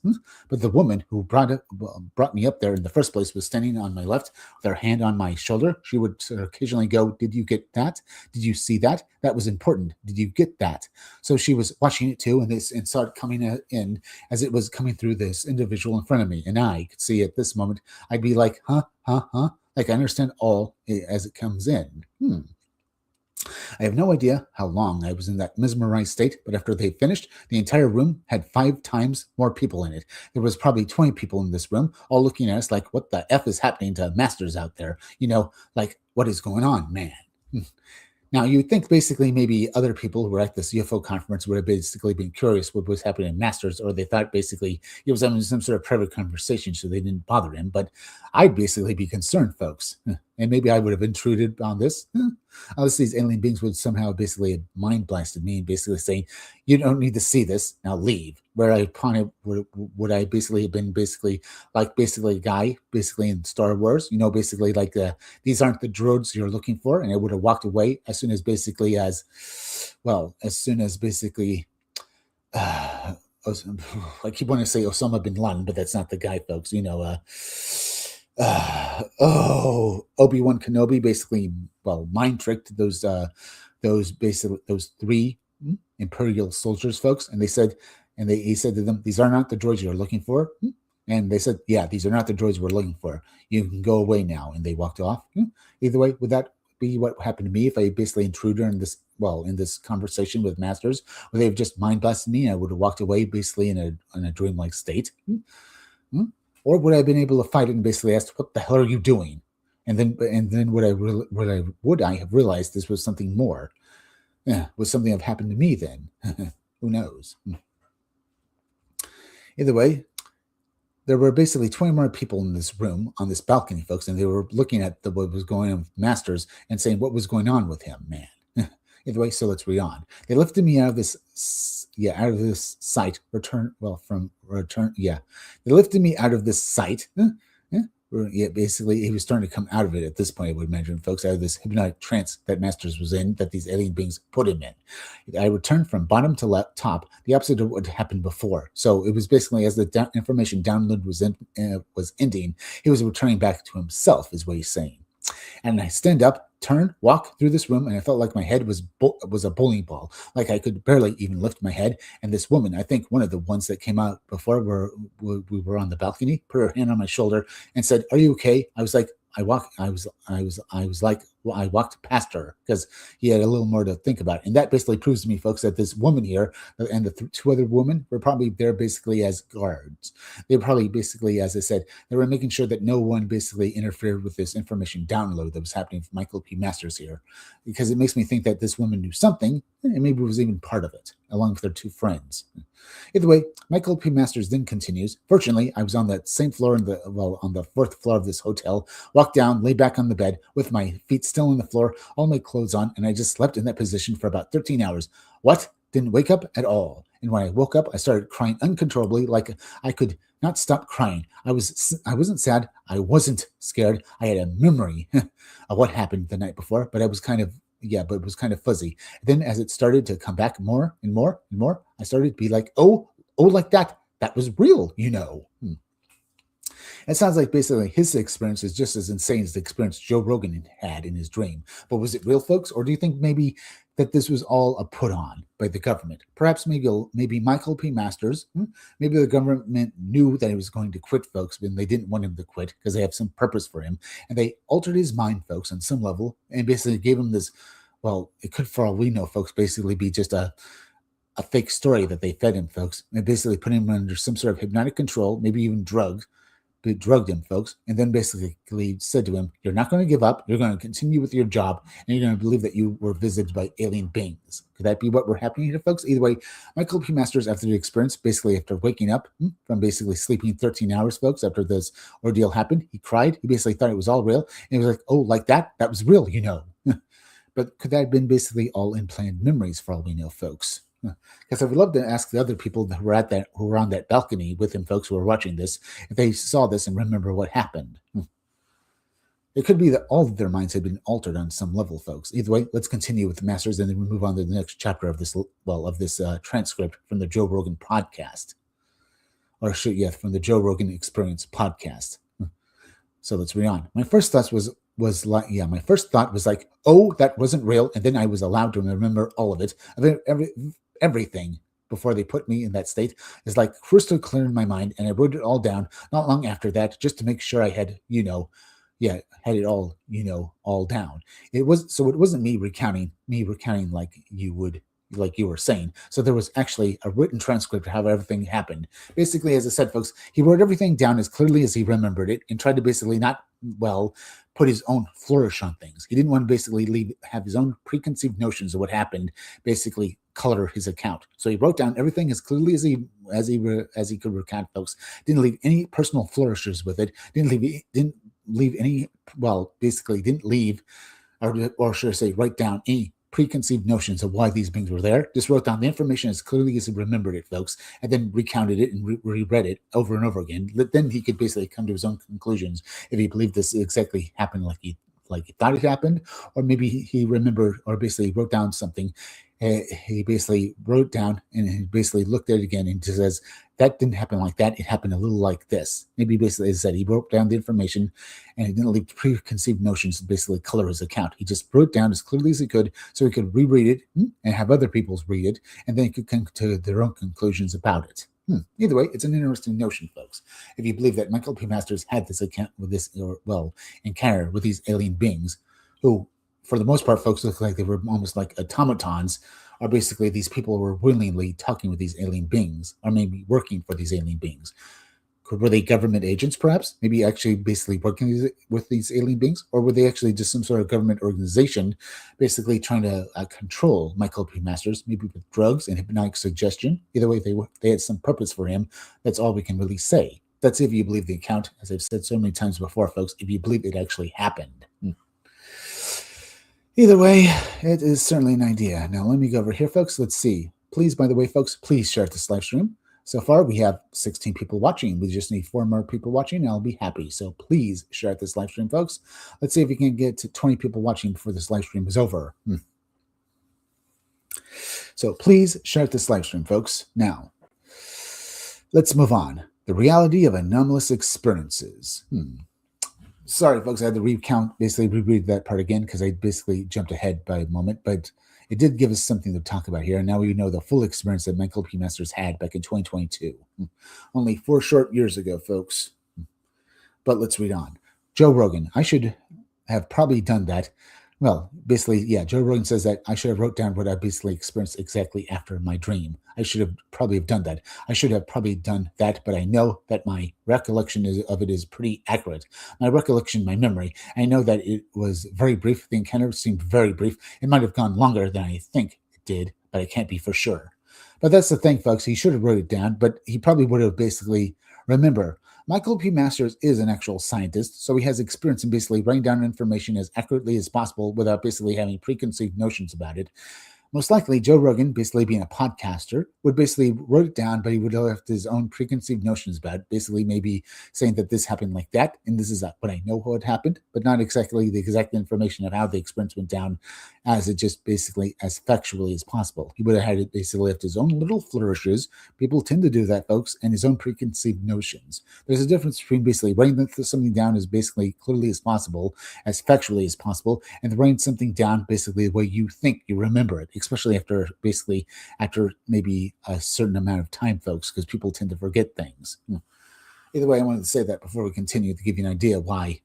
But the woman who brought me up there in the first place was standing on my left with her hand on my shoulder. She would occasionally go, did you get that? Did you see that? That was important. Did you get that? So she was watching it too, and saw it coming in as it was coming through this individual in front of me. And I could see at this moment, I'd be like, huh? Like I understand all as it comes in. I have no idea how long I was in that mesmerized state, but after they finished, the entire room had 5 times more people in it. There was probably 20 people in this room, all looking at us like, what the F is happening to Masters out there? Like, what is going on, man? Now, you'd think basically maybe other people who were at this UFO conference would have basically been curious what was happening in Masters, or they thought basically he was having some sort of private conversation, so they didn't bother him. But I'd basically be concerned, folks. And maybe I would have intruded on this. Unless these alien beings would somehow basically mind blasted me and basically saying, you don't need to see this, now leave. Where I would I basically have been basically a guy basically in Star Wars, basically like these aren't the droids you're looking for, and I would have walked away as soon as basically I keep wanting to say Osama bin Laden, but that's not the guy, folks. Obi-Wan Kenobi basically, mind tricked those 3 Imperial soldiers, folks, and they said, And he said to them, "These are not the droids you're looking for." And they said, "Yeah, these are not the droids we're looking for. You can go away now." And they walked off. Either way, would that be what happened to me if I basically intruded in this conversation with masters, where they've just mind blasted me? I would have walked away basically in a dreamlike state. Or would I have been able to fight it and basically ask, "What the hell are you doing?" And then would I have realized this was something more? Was something that happened to me then? Who knows? Either way, there were basically 20 more people in this room on this balcony, folks, and they were looking at what was going on with Masters and saying, "What was going on with him, man?" Either way, so let's read on. They lifted me out of this sight. They lifted me out of this sight. Basically, he was starting to come out of it at this point, I would imagine, folks, out of this hypnotic trance that Masters was in, that these alien beings put him in. I returned from bottom to top, the opposite of what happened before. So it was basically as the information download was ending, he was returning back to himself, is what he's saying. And I stand up, turn, walk through this room, and I felt like my head was a bowling ball. Like I could barely even lift my head. And this woman, I think one of the ones that came out before we were on the balcony, put her hand on my shoulder and said, "Are you okay?" I was like, I walked past her because he had a little more to think about. And that basically proves to me, folks, that this woman here and the two other women were probably there basically as guards. They were probably basically, as I said, they were making sure that no one basically interfered with this information download that was happening from Michael P. Masters here, because it makes me think that this woman knew something, and maybe was even part of it, along with their two friends. Either way, Michael P. Masters then continues. Fortunately, I was on that same floor on the fourth floor of this hotel, walked down, lay back on the bed with my feet still on the floor, all my clothes on, and I just slept in that position for about 13 hours. What? Didn't wake up at all. And when I woke up, I started crying uncontrollably, like I could not stop crying. I wasn't sad. I wasn't scared. I had a memory of what happened the night before, but I was kind of but it was kind of fuzzy. Then as it started to come back more and more and more, I started to be like, oh, like that. That was real, It sounds like basically his experience is just as insane as the experience Joe Rogan had in his dream. But was it real, folks? Or do you think maybe that this was all a put on by the government? Perhaps maybe Michael P. Masters, maybe the government knew that he was going to quit, folks, but they didn't want him to quit because they have some purpose for him. And they altered his mind, folks, on some level, and basically gave him this, it could, for all we know, folks, basically be just a fake story that they fed him, folks, and basically put him under some sort of hypnotic control, maybe even drugged him, folks, and then basically said to him, "You're not going to give up. You're going to continue with your job, and you're going to believe that you were visited by alien beings." Could that be what we're happening here, folks? Either way, Michael P. Masters, after the experience, basically after waking up from basically sleeping 13 hours, folks, after this ordeal happened, he cried. He basically thought it was all real, and he was like, "Oh, like that? That was real, But could that have been basically all implanted memories, for all we know, folks? Because I would love to ask the other people who were on that balcony with him, folks who were watching this, if they saw this and remember what happened. It could be that all of their minds had been altered on some level, folks. Either way, let's continue with the Masters, and then we move on to the next chapter of this transcript from the Joe Rogan podcast, from the Joe Rogan Experience podcast. So let's read on. My first thought was like, oh, that wasn't real, and then I was allowed to remember all of it, everything before they put me in that state is like crystal clear in my mind, and I wrote it all down not long after that, just to make sure I had, had it all, all down. It wasn't me recounting like you were saying. So there was actually a written transcript of how everything happened. Basically, as I said, folks, he wrote everything down as clearly as he remembered it and tried to basically not, put his own flourish on things. He didn't want to basically have his own preconceived notions of what happened, basically color his account. So he wrote down everything as clearly as he could recount, folks. Didn't leave any personal flourishes with it. Didn't leave, or should I say, write down any preconceived notions of why these beings were there. Just wrote down the information as clearly as he remembered it, folks, and then recounted it and reread it over and over again. Then he could basically come to his own conclusions if he believed this exactly happened like like thought it happened, or maybe he remembered or basically wrote down something. He basically wrote down and he basically looked at it again and just says, that didn't happen like that. It happened a little like this. Maybe basically, as I said, he wrote down the information and he didn't leave preconceived notions to basically color his account. He just wrote down as clearly as he could so he could reread it and have other people read it, and then he could come to their own conclusions about it. Either way, it's an interesting notion, folks. If you believe that Michael P. Masters had this account with this, encounter with these alien beings, who, for the most part, folks, look like they were almost like automatons, or basically these people were willingly talking with these alien beings, or maybe working for these alien beings. Were they government agents, perhaps? Maybe actually basically working with these alien beings? Or were they actually just some sort of government organization basically trying to control Michael P. Masters, maybe with drugs and hypnotic suggestion? Either way, they had some purpose for him. That's all we can really say. That's if you believe the account, as I've said so many times before, folks, if you believe it actually happened. Either way, it is certainly an idea. Now, let me go over here, folks. Let's see. Please, by the way, folks, please share this live stream. So far, we have 16 people watching. We just need 4 more people watching, and I'll be happy. So please share this live stream, folks. Let's see if we can get to 20 people watching before this live stream is over. So please share this live stream, folks. Now, let's move on. The reality of anomalous experiences. Sorry, folks, I had to reread that part again because I basically jumped ahead by a moment, but it did give us something to talk about here. And now we know the full experience that Michael P. Masters had back in 2022. Only 4 short years ago, folks. But let's read on. Joe Rogan. I should have probably done that. Well, basically, yeah, Joe Rogan says that I should have wrote down what I basically experienced exactly after my dream. I should have probably done that. I should have probably done that, but I know that my recollection of it is pretty accurate. My recollection, my memory, I know that it was very brief. The encounter seemed very brief. It might have gone longer than I think it did, but I can't be for sure. But that's the thing, folks. He should have wrote it down, but he probably would have basically, remember, Michael P. Masters is an actual scientist, so he has experience in basically writing down information as accurately as possible without basically having preconceived notions about it. Most likely, Joe Rogan, basically being a podcaster, would basically wrote it down, but he would have his own preconceived notions about it, basically maybe saying that this happened like that, and this is what I know how it happened, but not exactly the exact information of how the experience went down as it just basically as factually as possible. He would have had it basically left his own little flourishes. People tend to do that, folks, and his own preconceived notions. There's a difference between basically writing something down as basically clearly as possible, as factually as possible, and writing something down basically the way you think you remember it, especially after maybe a certain amount of time, folks, because people tend to forget things. Either way, I wanted to say that before we continue to give you an idea why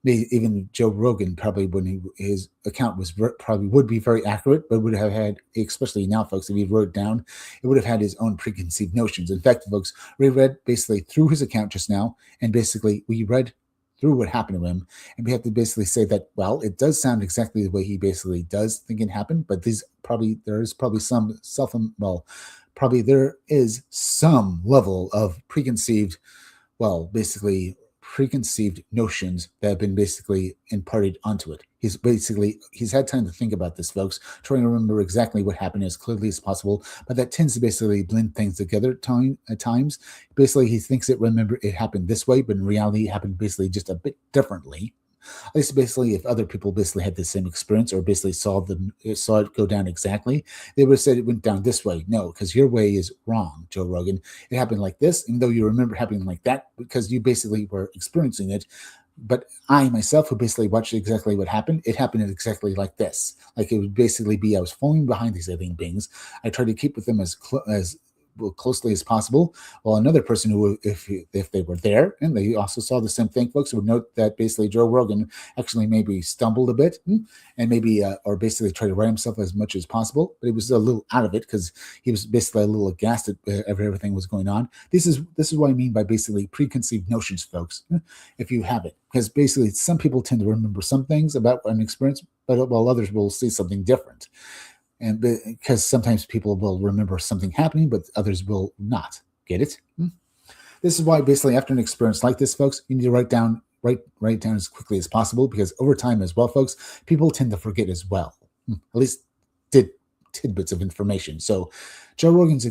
even Joe Rogan probably, when his account was probably would be very accurate, but would have had, especially now, folks, if he wrote it down, it would have had his own preconceived notions. In fact, folks, we read basically through his account just now, and basically we read through what happened to him, and we have to basically say that, well, it does sound exactly the way he basically does think it happened, but there is probably some level of preconceived notions that have been basically imparted onto it. He's had time to think about this, folks, trying to remember exactly what happened as clearly as possible, but that tends to basically blend things together at times. Basically, he thinks it happened this way, but in reality, it happened basically just a bit differently. At least basically if other people basically had the same experience or basically saw it go down exactly, they would have said it went down this way. No, because your way is wrong, Joe Rogan. It happened like this, even though you remember it happening like that because you basically were experiencing it. But I myself, who basically watched exactly what happened, it happened exactly like this. Like it would basically be I was falling behind these alien beings. I tried to keep with them as closely as possible, while another person who, if they were there and they also saw the same thing, folks, would note that basically Joe Rogan actually maybe stumbled a bit and maybe or basically tried to write himself as much as possible, but he was a little out of it because he was basically a little aghast at everything was going on. This is what I mean by basically preconceived notions, folks, if you have it, because basically some people tend to remember some things about an experience, but while others will see something different. And because sometimes people will remember something happening, but others will not. Get it? This is why basically after an experience like this, folks, you need to write down as quickly as possible, because over time as well, folks, people tend to forget as well. At least tidbits of information. So Joe Rogan's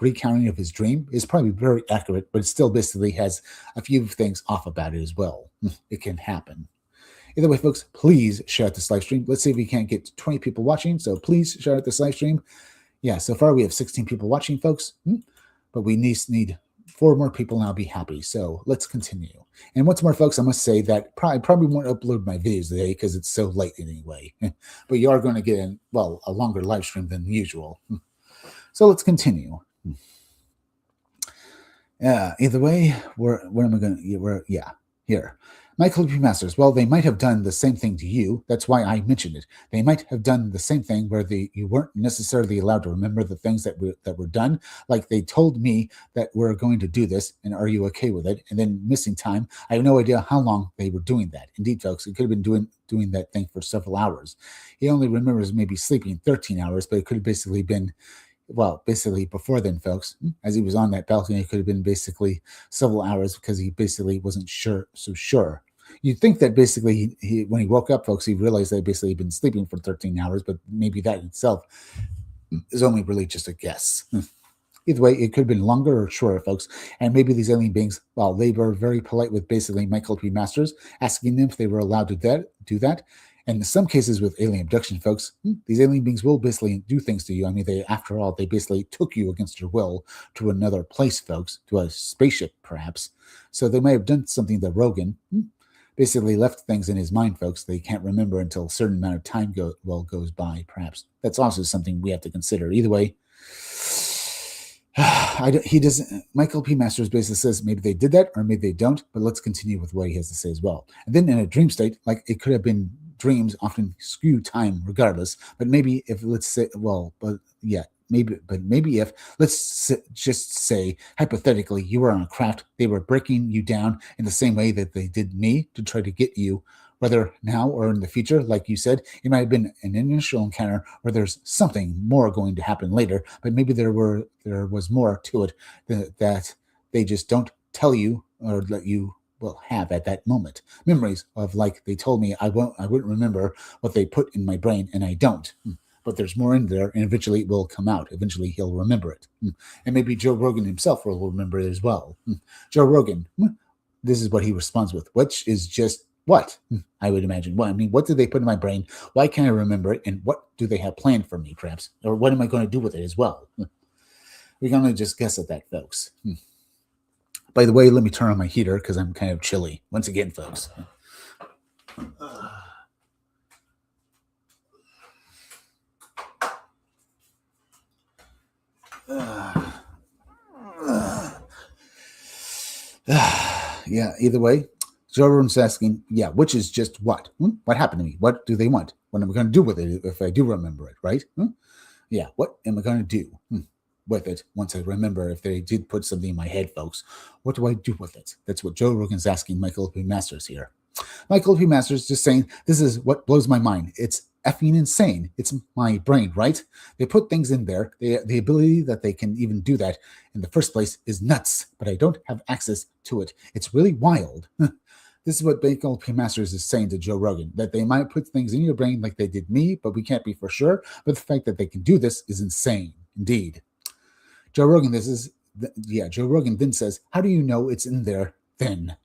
recounting of his dream is probably very accurate, but it still basically has a few things off about it as well. It can happen. Either way, folks, please share out this live stream. Let's see if we can't get 20 people watching. So please share out this live stream. Yeah, so far we have 16 people watching, folks. But we need 4 more people and I'll be happy. So let's continue. And once more, folks, I must say that I probably won't upload my videos today because it's so late anyway. But you are going to get a longer live stream than usual. So let's continue. Either way, where am I going to? Here. Michael P. Masters, well, they might have done the same thing to you. That's why I mentioned it. They might have done the same thing where you weren't necessarily allowed to remember the things that were done. Like they told me that we're going to do this, and are you okay with it? And then missing time. I have no idea how long they were doing that. Indeed, folks, it could have been doing that thing for several hours. He only remembers maybe sleeping 13 hours, but it could have basically been before then, folks, as he was on that balcony, it could have been basically several hours because he basically wasn't sure. You'd think that basically when he woke up, folks, he realized that basically he'd been sleeping for 13 hours, but maybe that itself is only really just a guess. Either way, it could have been longer or shorter, folks. And maybe these alien beings, well, they were very polite with basically Michael P. Masters, asking them if they were allowed to do that. And in some cases with alien abduction, folks, these alien beings will basically do things to you. I mean, after all, they basically took you against your will to another place, folks, to a spaceship, perhaps. So they might have done something to Rogan, basically left things in his mind, folks, they can't remember until a certain amount of time goes by, perhaps. That's also something we have to consider. Either way, he doesn't. Michael P. Masters basically says maybe they did that or maybe they don't, but let's continue with what he has to say as well. And then in a dream state, like it could have been dreams often skew time regardless, but maybe if maybe if just say hypothetically you were on a craft, they were breaking you down in the same way that they did me to try to get you, whether now or in the future. Like you said, it might have been an initial encounter where there's something more going to happen later, but maybe there was more to it that they just don't tell you or let you have at that moment. Memories of, like they told me I wouldn't remember what they put in my brain, and I don't. But there's more in there, and eventually it will come out. Eventually he'll remember it. And maybe Joe Rogan himself will remember it as well. Joe Rogan, this is what he responds with, which is just what? I would imagine. Well, I mean, what did they put in my brain? Why can't I remember it? And what do they have planned for me, perhaps? Or what am I going to do with it as well? We're going to just guess at that, folks. By the way, let me turn on my heater because I'm kind of chilly. Once again, folks. Yeah, either way, Joe Rogan's asking, which is just what? What happened to me? What do they want? What am I going to do with it if I do remember it, right? Yeah, what am I going to do with it once I remember if they did put something in my head, folks? What do I do with it? That's what Joe Rogan's asking Michael P. Masters here. Michael P. Masters just saying, this is what blows my mind. It's effing insane. It's my brain, right? They put things in there. The ability that they can even do that in the first place is nuts, but I don't have access to it. It's really wild. This is what Michael P. Masters is saying to Joe Rogan, that they might put things in your brain like they did me, but we can't be for sure. But the fact that they can do this is insane, indeed. Joe Rogan then says, how do you know it's in there then?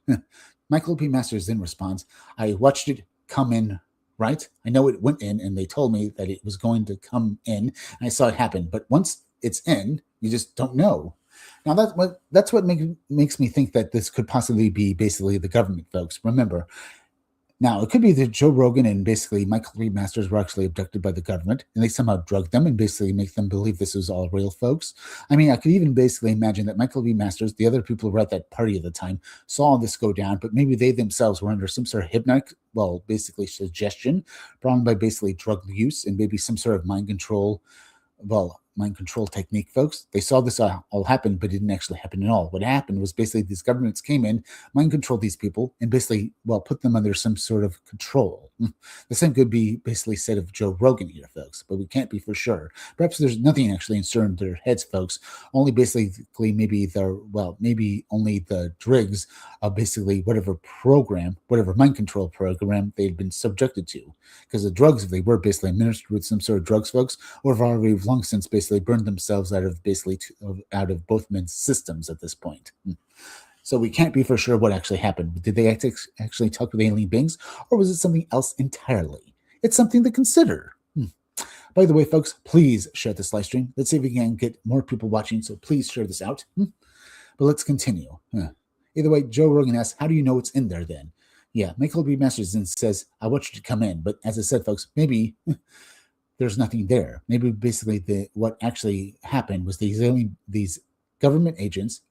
Michael P. Masters then responds, I watched it come in, right? I know it went in, and they told me that it was going to come in, and I saw it happen. But once it's in, you just don't know. Now, that's what makes me think that this could possibly be basically the government, folks. Remember, now it could be that Joe Rogan and basically Michael P. Masters were actually abducted by the government, and they somehow drugged them and basically make them believe this was all real, folks. I mean, I could even basically imagine that Michael P. Masters, the other people who were at that party at the time, saw this go down, but maybe they themselves were under some sort of hypnotic, basically suggestion, brought by basically drug use and maybe some sort of mind control technique, folks. They saw this all happen, but it didn't actually happen at all. What happened was basically these governments came in, mind controlled these people, and basically, put them under some sort of control. The same could be basically said of Joe Rogan here, folks, but we can't be for sure. Perhaps there's nothing actually inserted in their heads, folks. Only basically maybe only the dregs of basically whatever mind control program they'd been subjected to. Because the drugs, if they were basically administered with some sort of drugs, folks, or have already long since basically burned themselves out of both men's systems at this point. So we can't be for sure what actually happened. Did they actually talk with alien beings, or was it something else entirely? It's something to consider. By the way, folks, please share this live stream. Let's see if we can get more people watching, so please share this out. But let's continue. Either way, Joe Rogan asks, how do you know it's in there then? Yeah, Michael B. Masters then says, I want you to come in. But as I said, folks, maybe there's nothing there. Maybe basically what actually happened was these government agents,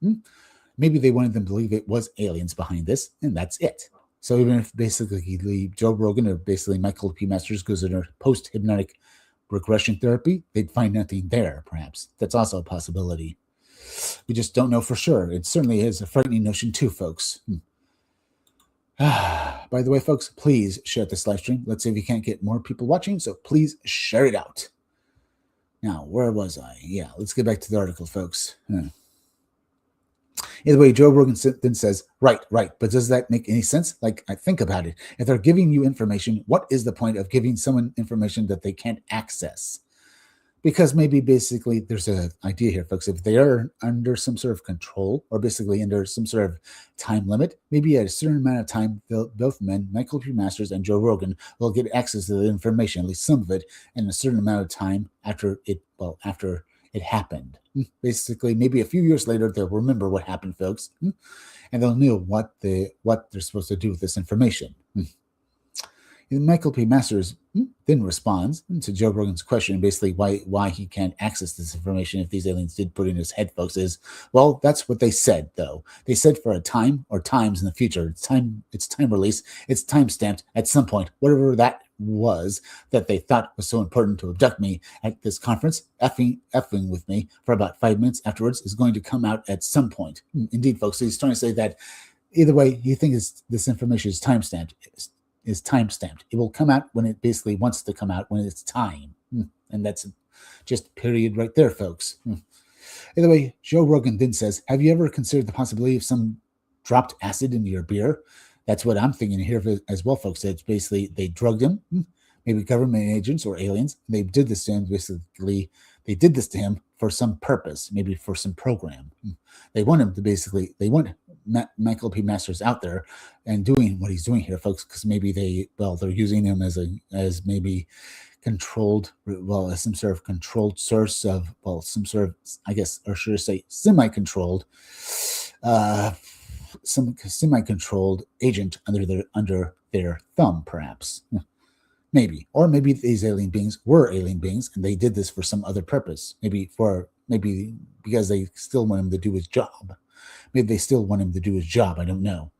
maybe they wanted them to believe it was aliens behind this, and that's it. So even if basically Joe Rogan or basically Michael P. Masters goes into post-hypnotic regression therapy, they'd find nothing there, perhaps. That's also a possibility. We just don't know for sure. It certainly is a frightening notion too, folks. By the way, folks, please share this live stream. Let's see if we can't get more people watching, so please share it out. Now, where was I? Yeah, let's get back to the article, folks. Either way, Joe Rogan then says, right, but does that make any sense? Like, I think about it. If they're giving you information, what is the point of giving someone information that they can't access? Because maybe basically there's an idea here, folks. If they are under some sort of control or basically under some sort of time limit, maybe at a certain amount of time, both men, Michael P. Masters and Joe Rogan, will get access to the information, at least some of it, in a certain amount of time after it happened. Basically, maybe a few years later, they'll remember what happened, folks, and they'll know what they're supposed to do with this information. And Michael P. Masters then responds to Joe Rogan's question, basically why he can't access this information if these aliens did put in his head, folks, is, well, that's what they said, though. They said for a time or times in the future. It's time release. It's time stamped at some point, whatever that was that they thought was so important to abduct me at this conference, effing with me for about 5 minutes afterwards, is going to come out at some point. Indeed, folks. So he's trying to say that either way, you think this information is time stamped. It will come out when it basically wants to come out, when it's time. And that's just period right there, folks. Either way, Joe Rogan then says, have you ever considered the possibility of some dropped acid into your beer? That's what I'm thinking here as well, folks. It's basically they drugged him, maybe government agents or aliens. They did this to him. Basically, they did this to him for some purpose, maybe for some program. They want him to they want Michael P. Masters out there and doing what he's doing here, folks, because maybe they're using him as maybe controlled, as some sort of controlled source of, some sort of, I guess, or should I say semi-controlled, some semi-controlled agent under their thumb, perhaps. Maybe. Or maybe these alien beings were alien beings and they did this for some other purpose. Maybe because they still want him to do his job. Maybe they still want him to do his job. I don't know.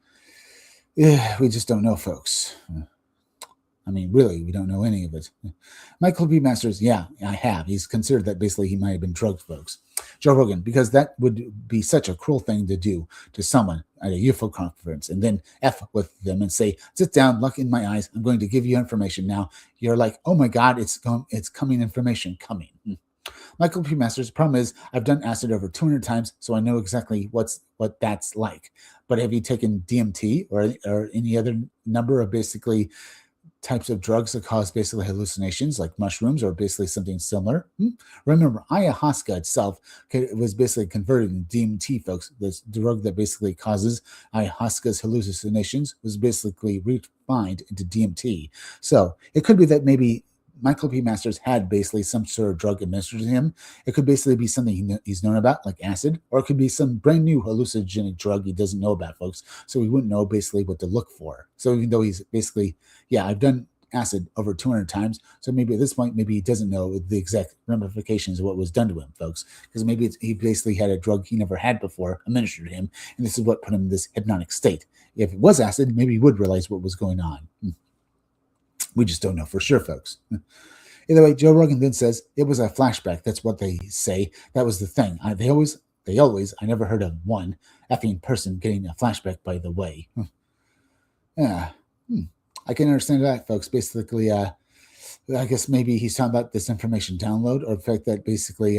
We just don't know, folks. I mean, really, we don't know any of it. Michael B. Masters, yeah, I have. He's considered that basically he might have been drugged, folks. Joe Rogan, because that would be such a cruel thing to do to someone at a UFO conference and then F with them and say, sit down, look in my eyes. I'm going to give you information now. You're like, oh my God, it's coming information coming. Michael P. Masters, the problem is I've done acid over 200 times, so I know exactly what that's like. But have you taken DMT or any other number of basically types of drugs that cause basically hallucinations, like mushrooms or basically something similar? Remember, ayahuasca itself was basically converted into DMT, folks. This drug that basically causes ayahuasca's hallucinations was basically refined into DMT. So it could be that maybe Michael P. Masters had basically some sort of drug administered to him. It could basically be something he's known about, like acid, or it could be some brand new hallucinogenic drug he doesn't know about, folks. So he wouldn't know basically what to look for. So even though he's basically, I've done acid over 200 times. So maybe at this point, maybe he doesn't know the exact ramifications of what was done to him, folks. Because maybe he basically had a drug he never had before administered to him. And this is what put him in this hypnotic state. If it was acid, maybe he would realize what was going on. We just don't know for sure, folks. Either way, Joe Rogan then says it was a flashback. That's what they say. That was the thing. They always, I never heard of one effing person getting a flashback, by the way. I can understand that, folks. Basically, I guess maybe he's talking about this information download, or the fact that basically,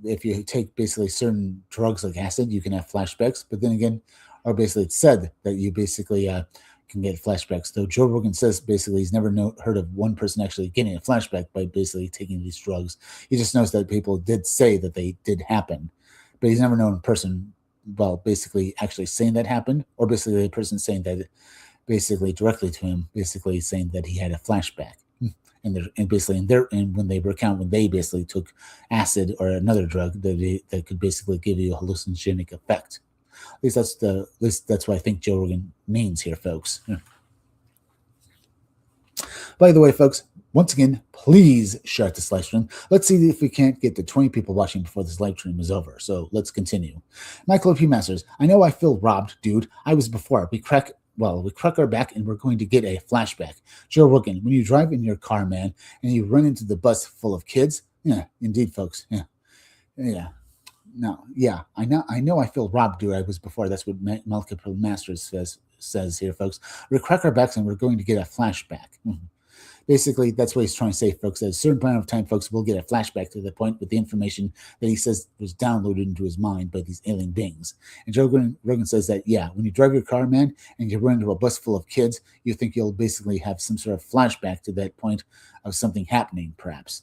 if you take basically certain drugs like acid, you can have flashbacks. But then again, or basically it's said that you basically can get flashbacks. Though Joe Rogan says basically he's never heard of one person actually getting a flashback by basically taking these drugs. He just knows that people did say that they did happen, but he's never known a person basically actually saying that happened, or basically the person saying that basically directly to him, basically saying that he had a flashback. And basically and when they recount when they basically took acid or another drug that could basically give you a hallucinogenic effect. At least that's what I think Joe Rogan means here, folks. By the way, folks, once again, please share this live stream. Let's see if we can't get to 20 people watching before this live stream is over. So let's continue. Michael P. Masters, I know I feel robbed, dude. I was before. We crack our back and we're going to get a flashback. Joe Rogan, when you drive in your car, man, and you run into the bus full of kids, yeah, indeed, folks. Yeah. No, yeah, I know I feel robbed, dude. I was before. That's what Michael Masters says here, folks. We crack our backs and we're going to get a flashback. Basically, that's what he's trying to say, folks. At a certain point of time, folks, will get a flashback to the point with the information that he says was downloaded into his mind by these alien beings. And Joe Rogan says that, yeah, when you drive your car, man, and you run into a bus full of kids, you think you'll basically have some sort of flashback to that point of something happening, perhaps.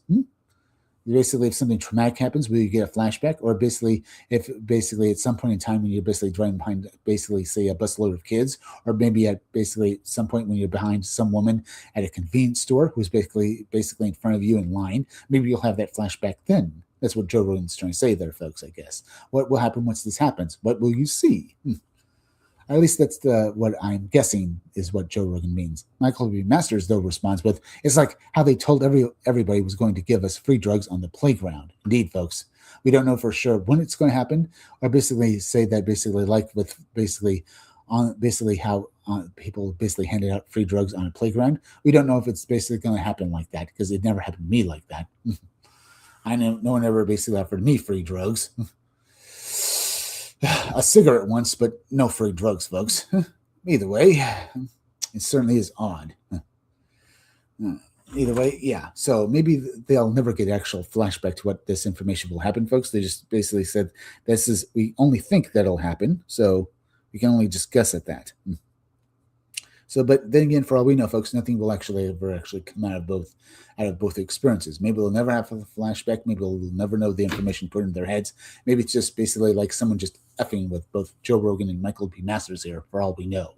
Basically, if something traumatic happens, will you get a flashback? Or basically, if basically at some point in time when you're basically driving behind, basically say a busload of kids, or maybe at basically some point when you're behind some woman at a convenience store who's basically in front of you in line, maybe you'll have that flashback then. That's what Joe Rogan's trying to say there, folks, I guess. What will happen once this happens? What will you see? At least that's what I'm guessing is what Joe Rogan means. Michael B. Masters, though, responds with, it's like how they told everybody was going to give us free drugs on the playground. Indeed, folks. We don't know for sure when it's going to happen, or basically say that basically like with basically how people basically handed out free drugs on a playground. We don't know if it's basically going to happen like that because it never happened to me like that. I know no one ever basically offered me free drugs. A cigarette once, but no free drugs, folks. Either way, it certainly is odd. Either way, yeah. So maybe they'll never get actual flashback to what this information will happen, folks. They just basically said we only think that'll happen, so we can only just guess at that. So, but then again, for all we know, folks, nothing will ever come out of both experiences. Maybe they'll never have a flashback. Maybe they'll never know the information put in their heads. Maybe it's just basically like someone just effing with both Joe Rogan and Michael P. Masters here, for all we know.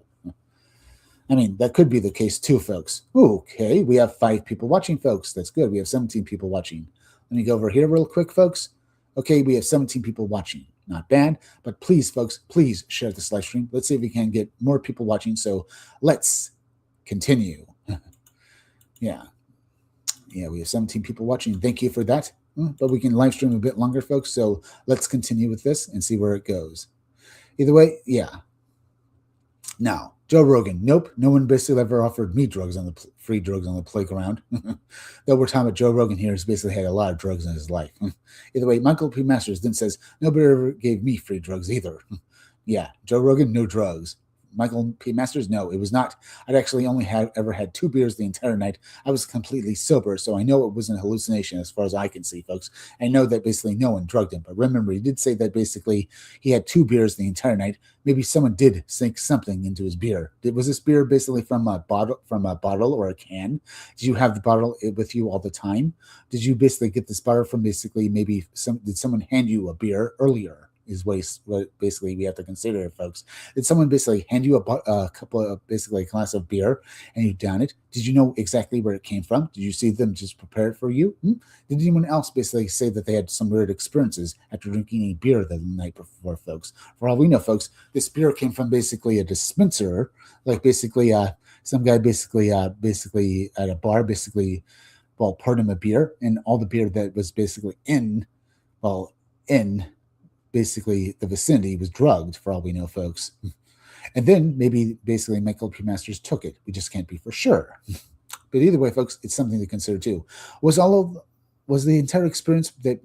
I mean, that could be the case too, folks. Okay, we have 5 people watching, folks. That's good. We have 17 people watching. Let me go over here real quick, folks. Okay, we have 17 people watching. Not bad, but please, folks, please share this live stream. Let's see if we can get more people watching. So let's continue. Yeah, we have 17 people watching. Thank you for that. But we can live stream a bit longer, folks. So let's continue with this and see where it goes. Either way, yeah. Now, Joe Rogan, nope. No one basically ever offered me free drugs on the playground. Though we're talking about Joe Rogan here, he's basically had a lot of drugs in his life. Either way, Michael P. Masters then says, nobody ever gave me free drugs either. Yeah, Joe Rogan, no drugs. Michael P. Masters, no, it was not. I'd actually only ever had 2 beers the entire night. I was completely sober, so I know it wasn't a hallucination as far as I can see, folks. I know that basically no one drugged him, but remember, he did say that basically he had 2 beers the entire night. Maybe someone did sink something into his beer. Was this beer basically from a bottle or a can? Did you have the bottle with you all the time? Did you basically get this bottle from basically did someone hand you a beer earlier? Is what basically we have to consider, folks. Did someone basically hand you a couple of basically a glass of beer and you down it? Did you know exactly where it came from? Did you see them just prepared for you? Did anyone else basically say that they had some weird experiences after drinking a beer the night before, folks? For all we know, folks, this beer came from basically a dispenser, like basically some guy basically at a bar basically poured him a beer, and all the beer that was basically in basically the vicinity was drugged, for all we know, folks. And then maybe basically Michael P. Masters took it. We just can't be for sure. But either way, folks, it's something to consider too. Was the entire experience that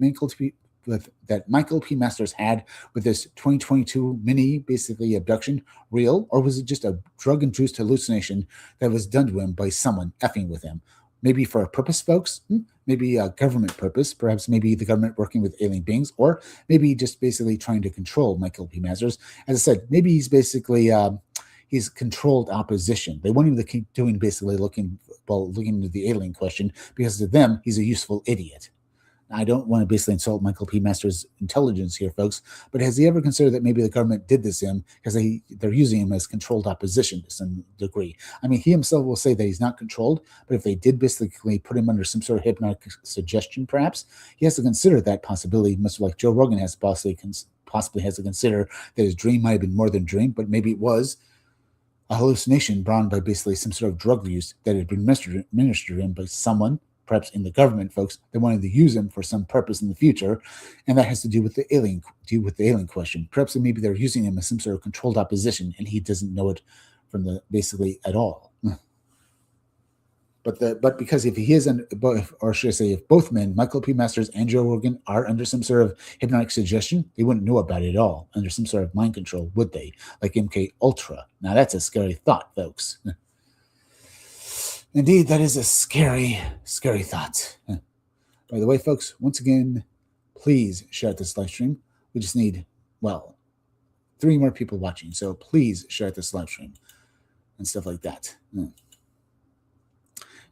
Michael P. Masters had with this 2022 mini basically abduction real, or was it just a drug-induced hallucination that was done to him by someone effing with him? Maybe for a purpose, folks. Maybe a government purpose. Perhaps maybe the government working with alien beings, or maybe just basically trying to control Michael P. Masters. As I said, maybe he's basically he's controlled opposition. They want him to keep doing basically looking into the alien question because to them he's a useful idiot. I don't want to basically insult Michael P. Masters' intelligence here, folks, but has he ever considered that maybe the government did this to him because they're using him as controlled opposition to some degree? I mean, he himself will say that he's not controlled, but if they did basically put him under some sort of hypnotic suggestion, perhaps, he has to consider that possibility, much like Joe Rogan has possibly has to consider that his dream might have been more than a dream, but maybe it was a hallucination brought on by basically some sort of drug use that had been administered to him by someone, perhaps in the government, folks, that wanted to use him for some purpose in the future, and that has to do with the alien question. Perhaps maybe they're using him as some sort of controlled opposition, and he doesn't know it from the basically at all. But because if he is, or should I say, if both men, Michael P. Masters and Joe Rogan, are under some sort of hypnotic suggestion, they wouldn't know about it at all. Under some sort of mind control, would they? Like MK Ultra. Now that's a scary thought, folks. Indeed, that is a scary, scary thought. By the way, folks, once again, please share this live stream. We just need, 3 more people watching. So please share this live stream and stuff like that.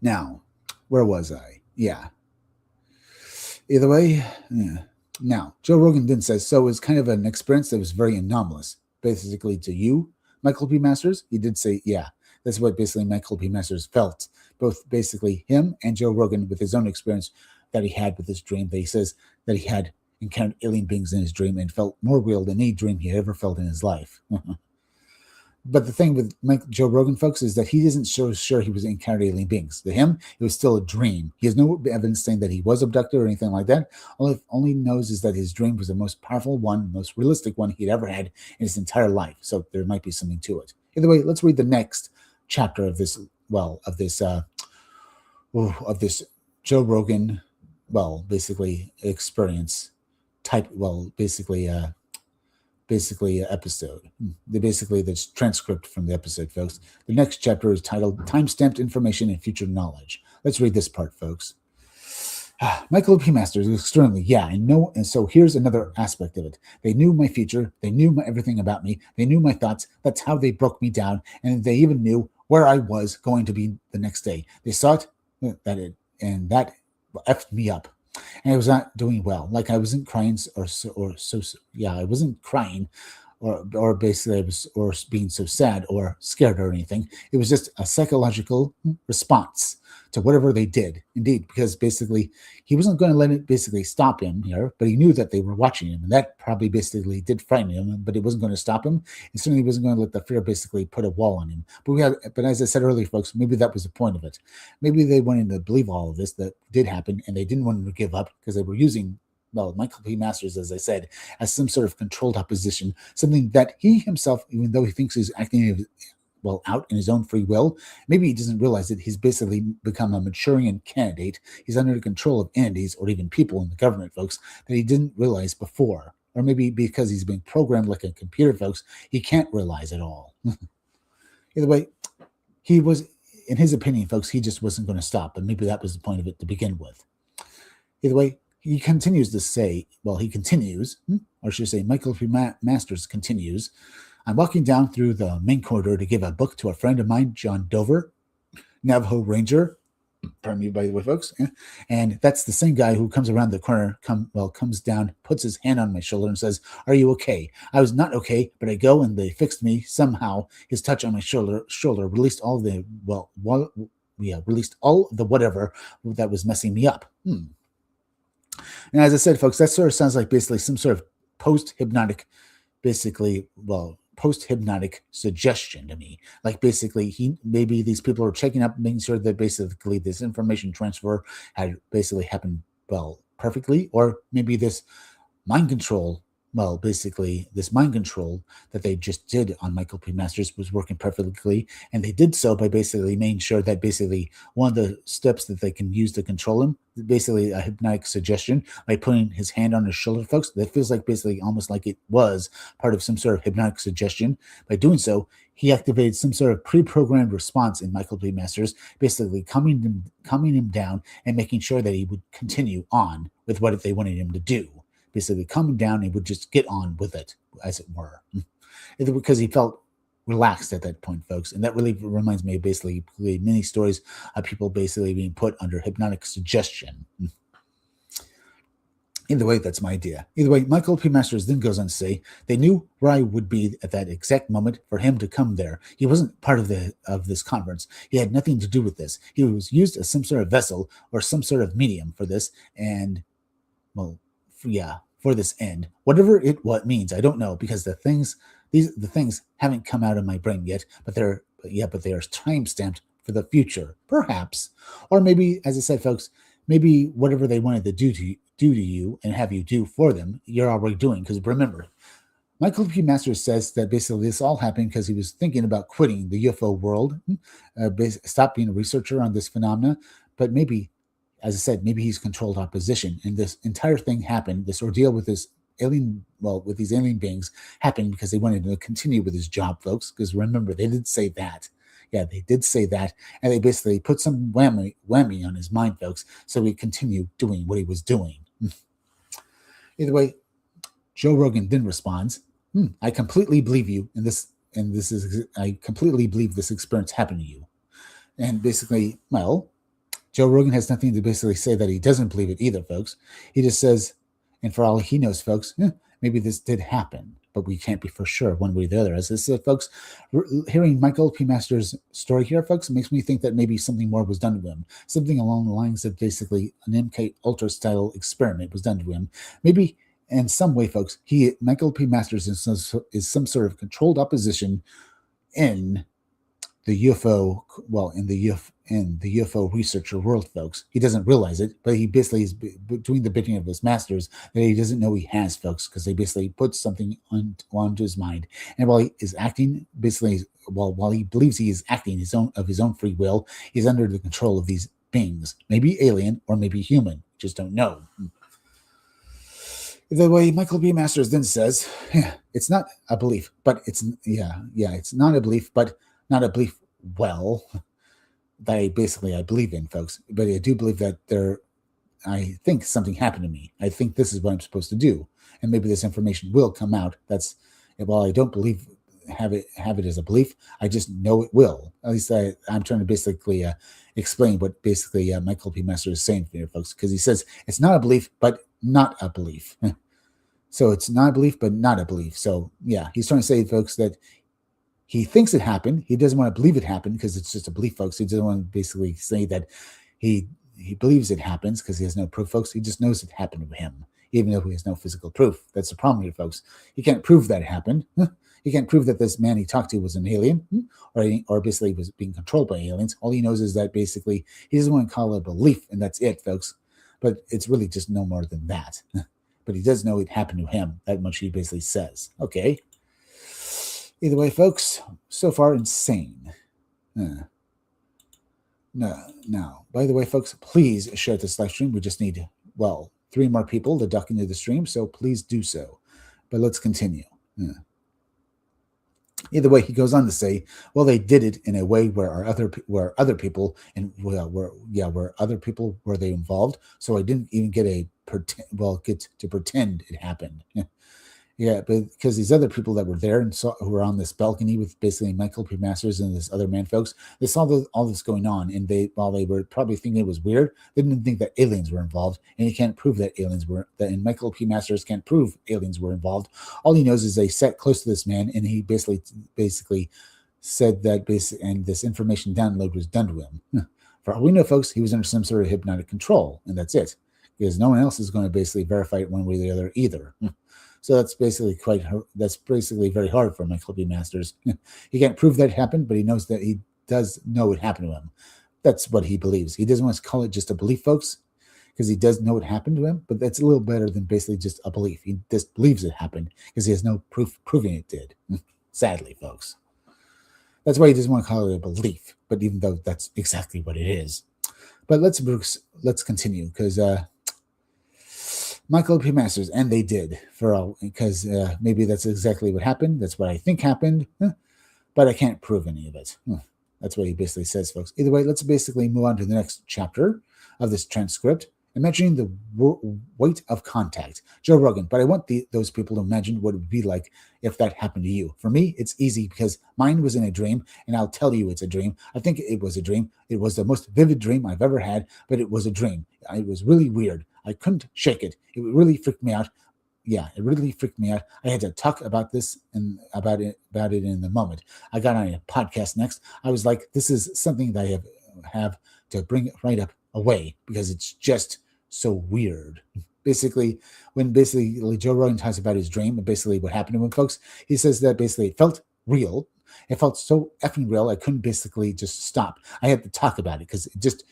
Now, where was I? Yeah. Either way, yeah. Now, Joe Rogan then says, so it was kind of an experience that was very anomalous. Basically, to you, Michael P. Masters, he did say, yeah, that's what basically Michael P. Masters felt. Both basically him and Joe Rogan with his own experience that he had with his dream. That he says that he had encountered alien beings in his dream and felt more real than any dream he ever felt in his life. But the thing with Joe Rogan, folks, is that he isn't so sure he was encountering alien beings. To him, it was still a dream. He has no evidence saying that he was abducted or anything like that. All he knows is that his dream was the most powerful one, most realistic one he'd ever had in his entire life. So there might be something to it. Either way, let's read the next chapter of this. Of this Joe Rogan, basically experience type. Basically episode. Basically, this transcript from the episode, folks. The next chapter is titled Time-Stamped Information and Future Knowledge. Let's read this part, folks. Michael P. Masters is extremely, I know, and so here's another aspect of it. They knew my future. They knew everything about me. They knew my thoughts. That's how they broke me down, and they even knew where I was going to be the next day. They saw it, that effed me up. And I was not doing well. Like I wasn't crying I wasn't crying or basically I was being so sad or scared or anything. It was just a psychological response to whatever they did. Indeed, because basically he wasn't going to let it basically stop him here, but he knew that they were watching him, and that probably basically did frighten him, but it wasn't going to stop him. And certainly wasn't going to let the fear basically put a wall on him. But as I said earlier, folks, maybe that was the point of it. Maybe they wanted to believe all of this that did happen, and they didn't want him to give up because they were using Michael P. Masters, as I said, as some sort of controlled opposition, something that he himself, even though he thinks he's acting out in his own free will, maybe he doesn't realize that he's basically become a Manchurian candidate. He's under the control of entities or even people in the government, folks, that he didn't realize before. Or maybe because he's being programmed like a computer, folks, he can't realize it all. Either way, he was, in his opinion, folks, he just wasn't going to stop, and maybe that was the point of it to begin with. Either way, he continues to say, or should I say, Michael P. Masters continues, I'm walking down through the main corridor to give a book to a friend of mine, John Dover, Navajo Ranger. Pardon me, by the way, folks. And that's the same guy who comes around the corner, comes down, puts his hand on my shoulder and says, are you okay? I was not okay, but I go and they fixed me somehow. His touch on my shoulder released all the, released all the whatever that was messing me up. And as I said, folks, that sort of sounds like basically some sort of post-hypnotic suggestion to me. Like basically maybe these people are checking up, making sure that basically this information transfer had basically happened perfectly, or maybe this mind control this mind control that they just did on Michael P. Masters was working perfectly, and they did so by basically making sure that basically one of the steps that they can use to control him, basically a hypnotic suggestion, by putting his hand on his shoulder, folks, that feels like basically almost like it was part of some sort of hypnotic suggestion. By doing so, he activated some sort of pre-programmed response in Michael P. Masters, basically calming him down and making sure that he would continue on with what they wanted him to do. Basically calming down, he would just get on with it, as it were. Because he felt relaxed at that point, folks. And that really reminds me of basically many stories of people basically being put under hypnotic suggestion. Either way, that's my idea. Either way, Michael P. Masters then goes on to say they knew where I would be at that exact moment for him to come there. He wasn't part of this conference. He had nothing to do with this. He was used as some sort of vessel or some sort of medium for this, and well, yeah, for this end, whatever it what means, I don't know because the things haven't come out of my brain yet, but they are time stamped for the future, perhaps, or maybe, as I said, folks, maybe whatever they wanted to do to you and have you do for them, you're already doing. Because remember, Michael P. Masters says that basically this all happened because he was thinking about quitting the UFO world, stop being a researcher on this phenomena, but maybe, as I said, maybe he's controlled opposition, and this entire thing happened. This ordeal with this with these alien beings happened because they wanted to continue with his job, folks. Because remember, they did say that. Yeah, they did say that, and they basically put some whammy on his mind, folks, so he continued doing what he was doing. Either way, Joe Rogan then responds, I completely believe you, I completely believe this experience happened to you. And basically, well, Joe Rogan has nothing to basically say that he doesn't believe it either, folks. He just says, and for all he knows, folks, maybe this did happen, but we can't be for sure one way or the other. As I said, folks, hearing Michael P. Masters' story here, folks, makes me think that maybe something more was done to him. Something along the lines of basically an MK Ultra style experiment was done to him. Maybe in some way, folks, Michael P. Masters is some sort of controlled opposition in the UFO, in the UFO researcher world, folks. He doesn't realize it, but he basically is doing the bidding of his masters that he doesn't know he has, folks, because they basically put something onto his mind. And while he is acting, basically, while he believes he is acting of his own free will, he's under the control of these beings, maybe alien or maybe human. Just don't know. The way Michael B. Masters then says, it's not a belief, but it's not a belief, but not a belief, well, that I believe in, folks. But I do believe that I think something happened to me. I think this is what I'm supposed to do. And maybe this information will come out. While I don't have it as a belief, I just know it will. At least I'm trying to basically explain what basically Michael P. Masters is saying here, folks, because he says it's not a belief, but not a belief. So it's not a belief, but not a belief. So yeah, he's trying to say, folks, that he thinks it happened. He doesn't want to believe it happened because it's just a belief, folks. He doesn't want to basically say that he believes it happens because he has no proof, folks. He just knows it happened to him, even though he has no physical proof. That's the problem here, folks. He can't prove that it happened. He can't prove that this man he talked to was an alien or basically was being controlled by aliens. All he knows is that basically he doesn't want to call it a belief, and that's it, folks. But it's really just no more than that. But he does know it happened to him. That much he basically says. Okay. Either way, folks, so far insane. Now, by the way, folks, please share this live stream. We just need, 3 more people to duck into the stream, so please do so. But let's continue. Either way, he goes on to say, well, they did it in a way where other people were they involved, so I didn't even get to pretend it happened. Yeah, but because these other people that were there and who were on this balcony with basically Michael P. Masters and this other man, folks, they saw all this going on, and while they were probably thinking it was weird, they didn't think that aliens were involved, and he can't prove that and Michael P. Masters can't prove aliens were involved. All he knows is they sat close to this man, and he basically said that and this information download was done to him. For all we know, folks, he was under some sort of hypnotic control, and that's it, because no one else is going to basically verify it one way or the other either. So that's basically very hard for Michael B. Masters. He can't prove that it happened, but he knows that he does know it happened to him. That's what he believes. He doesn't want to call it just a belief, folks, because he does know it happened to him, but that's a little better than basically just a belief. He just believes it happened because he has no proof proving it did. Sadly, folks. That's why he doesn't want to call it a belief, but even though that's exactly what it is. But let's continue, because Michael P. Masters, and they did, because maybe that's exactly what happened. That's what I think happened, but I can't prove any of it. That's what he basically says, folks. Either way, let's basically move on to the next chapter of this transcript. Imagining the weight of contact. Joe Rogan, but I want those people to imagine what it would be like if that happened to you. For me, it's easy because mine was in a dream, and I'll tell you it's a dream. I think it was a dream. It was the most vivid dream I've ever had, but it was a dream. It was really weird. I couldn't shake it. It really freaked me out. Yeah, it really freaked me out. I had to talk about this and about it in the moment. I got on a podcast next. I was like, this is something that I have to bring right up away because it's just so weird. Basically, when basically Joe Rogan talks about his dream and basically what happened to him, folks, he says that basically it felt real. It felt so effing real. I couldn't basically just stop. I had to talk about it because it just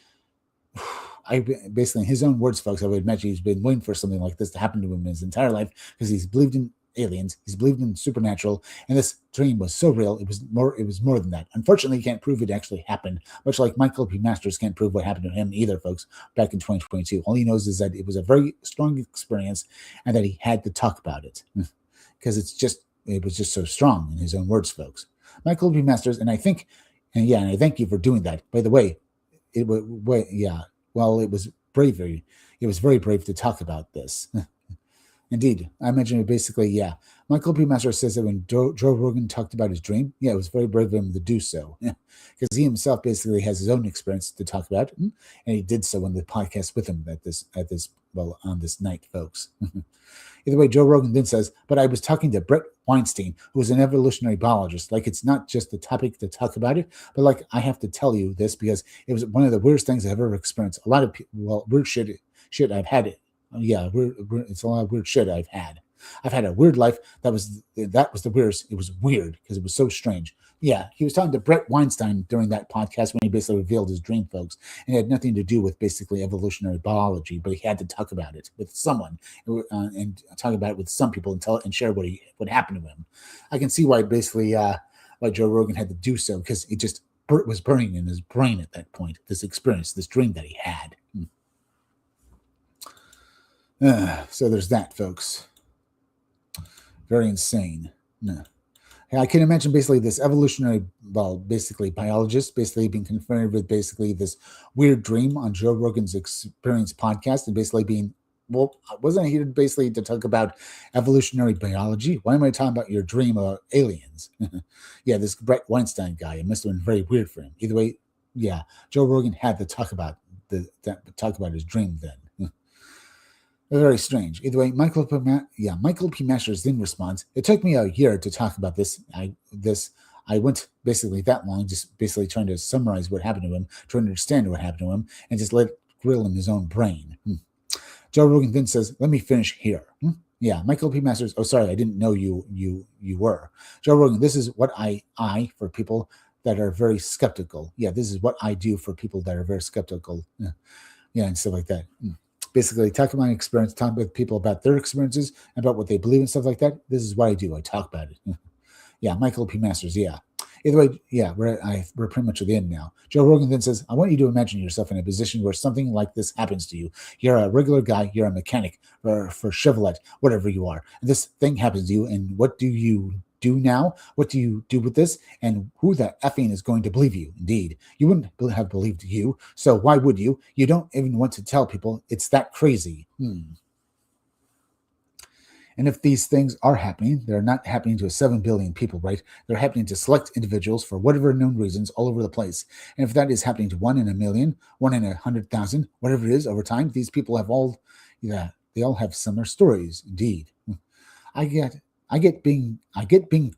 I basically, in his own words, folks, I would imagine he's been waiting for something like this to happen to him his entire life because he's believed in aliens, he's believed in supernatural, and this dream was so real. It was more than that. Unfortunately, he can't prove it actually happened, much like Michael P. Masters can't prove what happened to him either, folks, back in 2022. All he knows is that it was a very strong experience and that he had to talk about it because it was just so strong in his own words, folks. Michael P. Masters, and I thank you for doing that. By the way, it was bravery. It was very brave to talk about this. Indeed, I mentioned it basically, yeah. Michael P. Masters says that when Joe Rogan talked about his dream, it was very brave of him to do so. Because he himself basically has his own experience to talk about, and he did so on the podcast with him on this night, folks. Either way, Joe Rogan then says, but I was talking to Brett Weinstein, who is an evolutionary biologist. Like, it's not just the topic to talk about it, but like, I have to tell you this because it was one of the weirdest things I've ever experienced. A lot of weird shit I've had it. Yeah, it's a lot of weird shit I've had. I've had a weird life. That was the weirdest. It was weird because it was so strange. Yeah, he was talking to Brett Weinstein during that podcast when he basically revealed his dream, folks, and it had nothing to do with basically evolutionary biology, but he had to talk about it with someone and talk about it with some people and share what happened to him. I can see why basically why Joe Rogan had to do so because it just was burning in his brain at that point. This experience, this dream that he had. So there's that, folks. Very insane. I can imagine basically this evolutionary, basically biologist, basically being confronted with basically this weird dream on Joe Rogan's Experience podcast and basically being, well, wasn't here basically to talk about evolutionary biology? Why am I talking about your dream of aliens? Yeah, this Brett Weinstein guy, it must have been very weird for him. Either way, yeah, Joe Rogan had to talk about his dream then. Very strange. Either way, Michael P. Masters then responds, it took me a year to talk about this. I went basically that long, just basically trying to summarize what happened to him, trying to understand what happened to him, and just let it grill in his own brain. Joe Rogan then says, let me finish here. Yeah, Michael P. Masters, oh, sorry, I didn't know you were. Joe Rogan, this is what I for people that are very skeptical. Yeah, this is what I do for people that are very skeptical. Yeah, and stuff like that. Basically, talking about my experience, talking with people about their experiences, about what they believe and stuff like that. This is what I do. I talk about it. Yeah, Michael P. Masters, yeah. Either way, yeah, we're pretty much at the end now. Joe Rogan then says, I want you to imagine yourself in a position where something like this happens to you. You're a regular guy, you're a mechanic for Chevrolet, whatever you are. And this thing happens to you, and what do you do now? What do you do with this? And who the effing is going to believe you? Indeed, you wouldn't have believed you, so why would you? You don't even want to tell people. It's that crazy. And if these things are happening, they're not happening to 7 billion people, right? They're happening to select individuals for whatever known reasons all over the place. And if that is happening to 1 in a million, 1 in 100,000, whatever it is over time, these people they all have similar stories. Indeed. I get being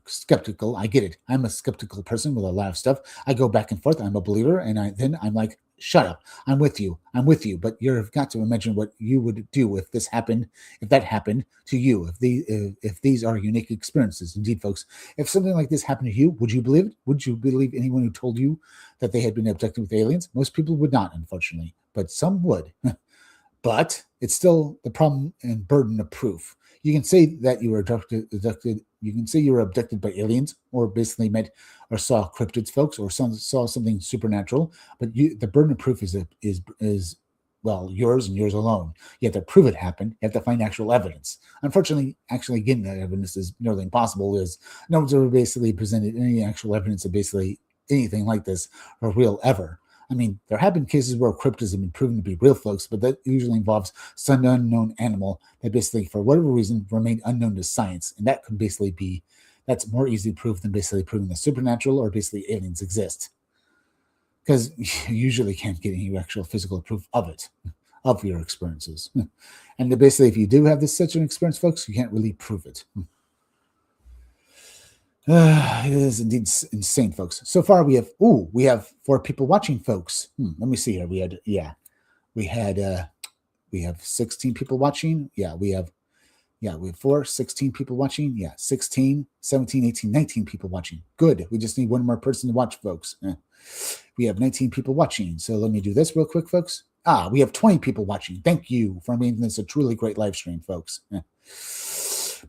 skeptical. I get it. I'm a skeptical person with a lot of stuff. I go back and forth. I'm a believer, and I'm like, shut up. I'm with you. But you've got to imagine what you would do if that happened to you. If these are unique experiences, indeed, folks. If something like this happened to you, would you believe it? Would you believe anyone who told you that they had been abducted with aliens? Most people would not, unfortunately, but some would. But it's still the problem and burden of proof. You can say that you were abducted. You can say you were abducted by aliens, or basically met or saw cryptids, folks, or saw something supernatural. But the burden of proof is yours and yours alone. You have to prove it happened. You have to find actual evidence. Unfortunately, actually getting that evidence is nearly impossible. As no one's ever basically presented any actual evidence of basically anything like this for real ever. I mean, there have been cases where cryptids have been proven to be real, folks, but that usually involves some unknown animal that basically, for whatever reason, remained unknown to science. And that could basically that's more easily proved than basically proving the supernatural or basically aliens exist. Because you usually can't get any actual physical proof of it, of your experiences. And basically, if you do have such an experience, folks, you can't really prove it. It is indeed insane, folks. So far, we have 4 people watching, folks. Let me see here. We have 16 people watching. We have 16 people watching. 16, 17, 18, 19 people watching. Good. We just need one more person to watch, folks. We have 19 people watching. So let me do this real quick, folks. We have 20 people watching. Thank you for making this a truly great live stream, folks.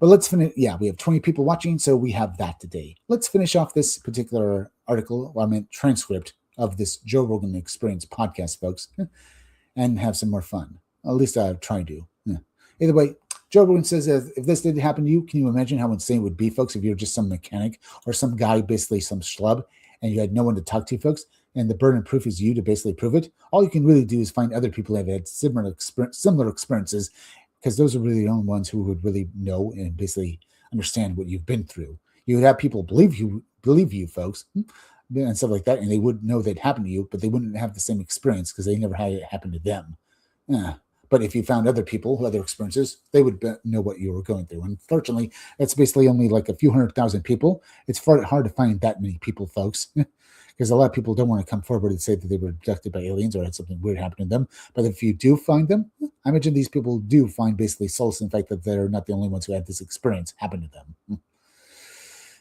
But let's finish. We have 20 people watching, so we have that today. Let's finish off this particular article, transcript of this Joe Rogan Experience podcast, folks, and have some more fun. At least I'll try to. Either way, Joe Rogan says, if this didn't happen to you, can you imagine how insane it would be, folks, if you're just some mechanic or some guy, basically some schlub, and you had no one to talk to, folks, and the burden of proof is you to basically prove it? All you can really do is find other people that have had similar experiences, because those are really the only ones who would really know and basically understand what you've been through. You would have people believe you, folks, and stuff like that, and they would know that it happened to you, but they wouldn't have the same experience because they never had it happen to them. But if you found other people who had other experiences, they would know what you were going through. Unfortunately, that's basically only like a few 100,000 people. It's hard to find that many people, folks, because a lot of people don't want to come forward and say that they were abducted by aliens or had something weird happen to them. But if you do find them, I imagine these people do find basically solace in the fact that they're not the only ones who had this experience happen to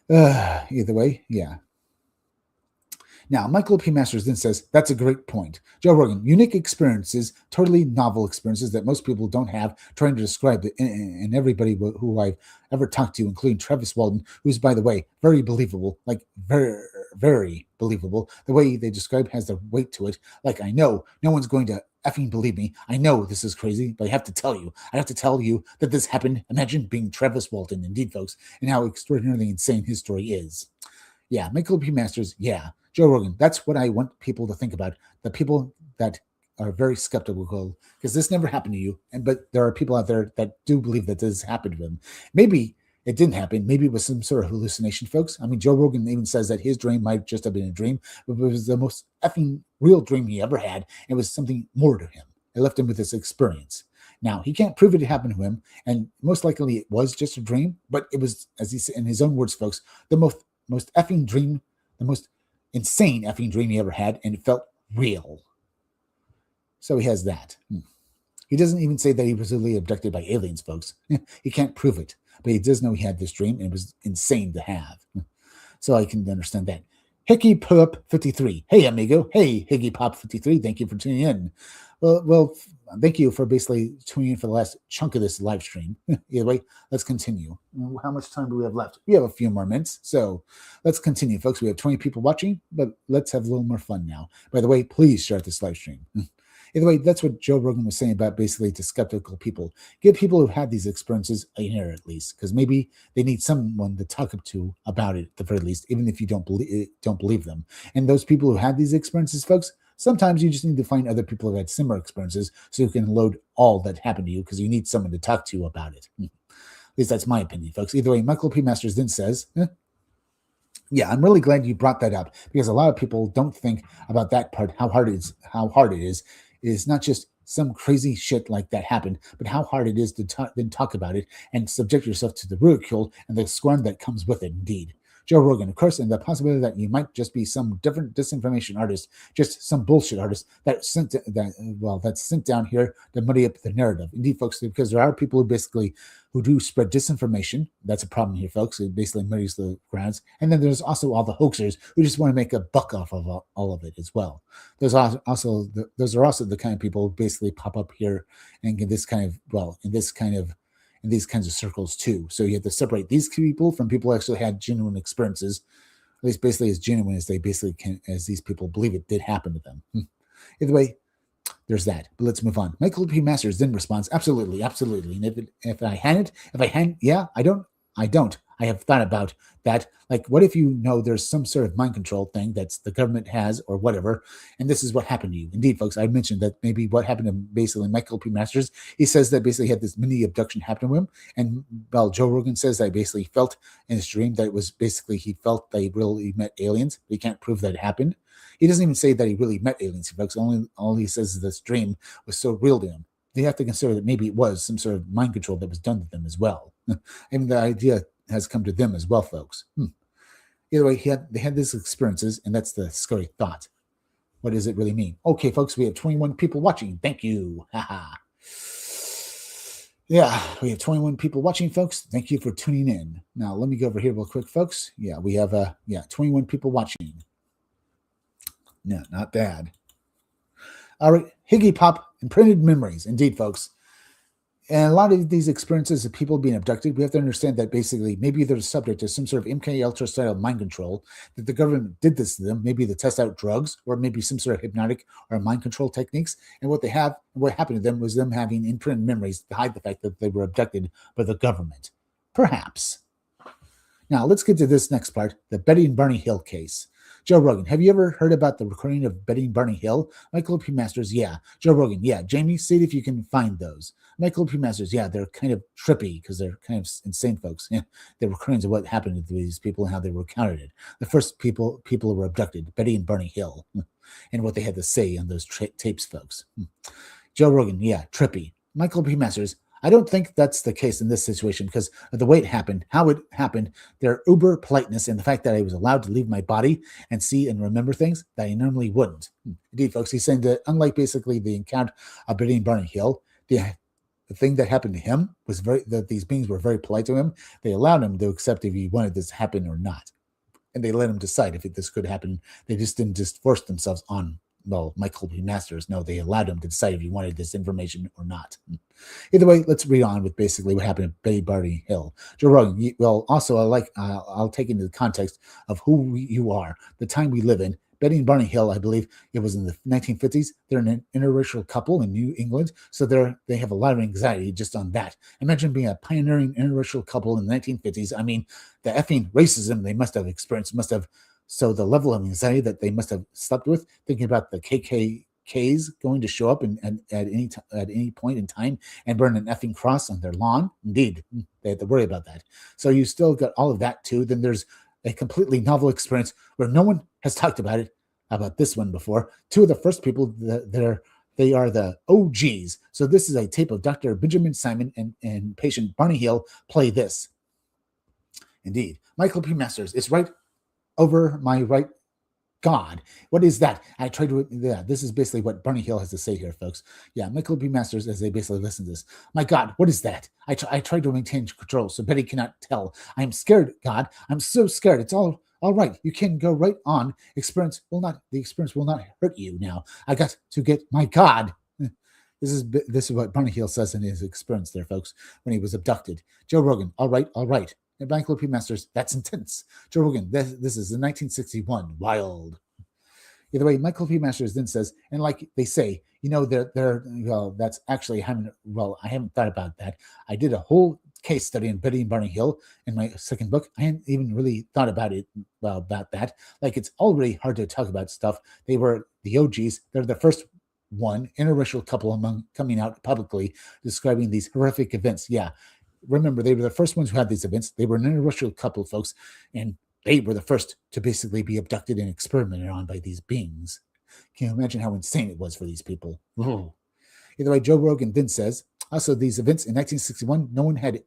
them. Either way, Now, Michael P. Masters then says, that's a great point. Joe Rogan, unique experiences, totally novel experiences that most people don't have, trying to describe it. And everybody who I've ever talked to, including Travis Walton, who's, by the way, very believable, like very, very believable. The way they describe has the weight to it. Like, I know no one's going to effing believe me. I know this is crazy, but I have to tell you that this happened. Imagine being Travis Walton, indeed, folks, and how extraordinarily insane his story is. Michael P. Masters, Joe Rogan, that's what I want people to think about. The people that are very skeptical, because this never happened to you, but there are people out there that do believe that this happened to them. Maybe it didn't happen. Maybe it was some sort of hallucination, folks. I mean, Joe Rogan even says that his dream might just have been a dream, but it was the most effing real dream he ever had. It was something more to him. It left him with this experience. Now, he can't prove it happened to him, and most likely it was just a dream, but it was, as he said in his own words, folks, the most effing dream, the most insane effing dream he ever had, and it felt real. So he has that. He doesn't even say that he was really abducted by aliens, folks. He can't prove it, but he does know he had this dream, and it was insane to have. So I can understand that. Hickey Pop 53. Hey, amigo. Hey, Higgy Pop 53. Thank you for tuning in. Well, thank you for basically tuning in for the last chunk of this live stream. Either way, let's continue. How much time do we have left? We have a few more minutes, so let's continue, folks. We have 20 people watching, but let's have a little more fun now. By the way, please start this live stream. Either way, that's what Joe Rogan was saying about basically to skeptical people. Give people who've had these experiences a year at least, because maybe they need someone to talk to about it at the very least, even if you don't believe them. And those people who had these experiences, folks, sometimes you just need to find other people who have had similar experiences so you can load all that happened to you, because you need someone to talk to about it. At least that's my opinion, folks. Either way, Michael P. Masters then says, I'm really glad you brought that up, because a lot of people don't think about that part, how hard it is. Is not just some crazy shit like that happened, but how hard it is to then talk about it and subject yourself to the ridicule and the scorn that comes with it, indeed. Joe Rogan, of course, and the possibility that you might just be some different disinformation artist, just some bullshit artist that's sent down here to muddy up the narrative. Indeed, folks, because there are people who do spread disinformation. That's a problem here, folks. It basically muddies the grounds. And then there's also all the hoaxers who just want to make a buck off of all of it as well. Those are also the kind of people who basically pop up here and get in these kinds of circles too. So you have to separate these people from people who actually had genuine experiences, at least basically as genuine as they basically can, as these people believe it did happen to them. Either way, there's that. But let's move on. Michael P. Masters then responds, absolutely. And if I hadn't, I don't. I have thought about that. Like, what if you know there's some sort of mind control thing that's the government has or whatever, and this is what happened to you? Indeed, folks, I mentioned that maybe what happened to basically Michael P. Masters, he says that basically he had this mini abduction happen to him, and Joe Rogan says that he basically felt in his dream that it was basically he felt they really met aliens, but he can't prove that it happened. He doesn't even say that he really met aliens, folks. All he says is this dream was so real to him. They have to consider that maybe it was some sort of mind control that was done to them as well. And the idea has come to them as well, folks. Either way, they had these experiences, and that's the scary thought. What does it really mean? Okay, folks, we have 21 people watching. Thank you. Yeah, we have 21 people watching, folks. Thank you for tuning in. Now, let me go over here real quick, folks. Yeah, we have 21 people watching. No, not bad. All right, Higgy Pop, imprinted memories. Indeed, folks. And a lot of these experiences of people being abducted, we have to understand that basically maybe they're subject to some sort of MK Ultra style mind control, that the government did this to them, maybe to test out drugs, or maybe some sort of hypnotic or mind control techniques. And what happened to them was them having imprinted memories to hide the fact that they were abducted by the government. Perhaps. Now, let's get to this next part, the Betty and Barney Hill case. Joe Rogan, have you ever heard about the recording of Betty and Barney Hill? Michael P. Masters, yeah. Joe Rogan, yeah. Jamie, see if you can find those. Michael P. Masters, yeah, they're kind of trippy because they're kind of insane folks. Yeah, they're recordings of what happened to these people and how they were counted. The first people who were abducted, Betty and Barney Hill, and what they had to say on those tapes, folks. Joe Rogan, yeah, trippy. Michael P. Masters, I don't think that's the case in this situation because of the way it happened, how it happened, their uber politeness, and the fact that I was allowed to leave my body and see and remember things that I normally wouldn't. Indeed, folks, he's saying that unlike basically the encounter of Betty and Barney Hill, the thing that happened to him was that these beings were very polite to him. They allowed him to accept if he wanted this to happen or not. And they let him decide if this could happen. They just didn't just force themselves on, Michael P. Masters. No, they allowed him to decide if he wanted this information or not. Either way, let's read on with basically what happened to Betty Barney Hill. Joe Rogan, also, I'll take into the context of who you are, the time we live in. Betty and Barney Hill, I believe it was in the 1950s. They're an interracial couple in New England, so they have a lot of anxiety just on that. Imagine being a pioneering interracial couple in the 1950s. I mean, the effing racism they must have experienced so the level of anxiety that they must have slept with, thinking about the KKKs going to show up at any point in time and burn an effing cross on their lawn. Indeed, they had to worry about that. So you still got all of that too. Then there's a completely novel experience where no one has talked about this one before. Two of the first people, they are the OGs. So this is a tape of Dr. Benjamin Simon and patient Barney Hill play this. Indeed. Michael P. Masters, it's right over my right. God, what is that? This is basically what Barney Hill has to say here, folks. Yeah, Michael B. Masters, as they basically listen to this. My God, what is that? I tried to maintain control so Betty cannot tell. I'm scared, God. I'm so scared. It's all right. You can go right on. The experience will not hurt you now. I got to get my God. This is what Barney Hill says in his experience there, folks, when he was abducted. Joe Rogan, all right. And Michael P. Masters, that's intense. Joe Rogan, this is in 1961. Wild. Either way, Michael P. Masters then says, and like they say, that's actually, I haven't thought about that. I did a whole case study on Betty and Barney Hill in my second book. I hadn't even really thought about that. Like, it's already hard to talk about stuff. They were the OGs. They're the first interracial couple coming out publicly describing these horrific events. Yeah. Remember, they were the first ones who had these events. They were an interracial couple, folks, and they were the first to basically be abducted and experimented on by these beings. Can you imagine how insane it was for these people? Ooh. Either way, Joe Rogan then says, also, these events in 1961, no one had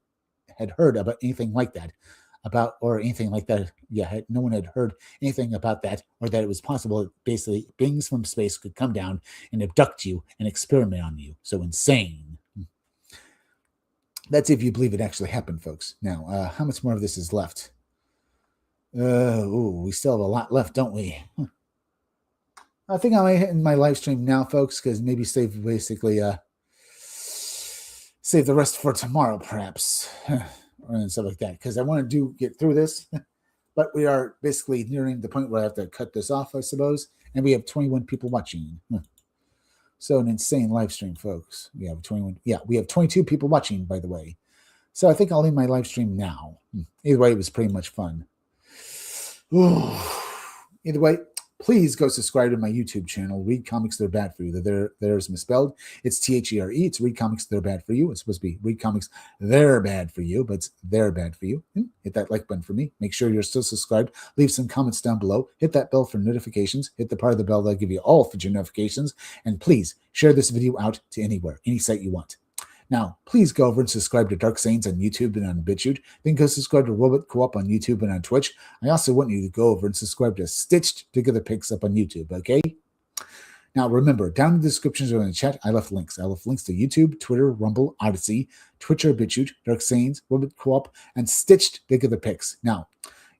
heard about anything like that. Yeah, no one had heard anything about that, or that it was possible that basically beings from space could come down and abduct you and experiment on you. So insane. That's if you believe it actually happened, folks. Now, how much more of this is left? We still have a lot left, don't we? I think I might end my live stream now, folks, because maybe save the rest for tomorrow, perhaps, and stuff like that. Because I want to get through this, but we are basically nearing the point where I have to cut this off, I suppose. And we have 21 people watching. So an insane live stream, folks. We have 21. Yeah, we have 22 people watching, by the way. So I think I'll end my live stream now. Either way, it was pretty much fun. Either way, please go subscribe to my YouTube channel, Read Comics They're Bad For You. There's misspelled. It's THERE. It's Read Comics They're Bad For You. It's supposed to be Read Comics They're Bad For You, but it's They're Bad For You. Hit that like button for me. Make sure you're still subscribed. Leave some comments down below. Hit that bell for notifications. Hit the part of the bell that'll give you all future notifications. And please share this video out to anywhere, any site you want. Now, please go over and subscribe to Dark Saints on YouTube and on BitChute. Then go subscribe to Robot Co-op on YouTube and on Twitch. I also want you to go over and subscribe to Stitched Together Pics up on YouTube, okay? Now, remember, down in the descriptions or in the chat, I left links. I left links to YouTube, Twitter, Rumble, Odyssey, Twitch or BitChute, Dark Saints, Robot Co-op, and Stitched Together Pics. Now,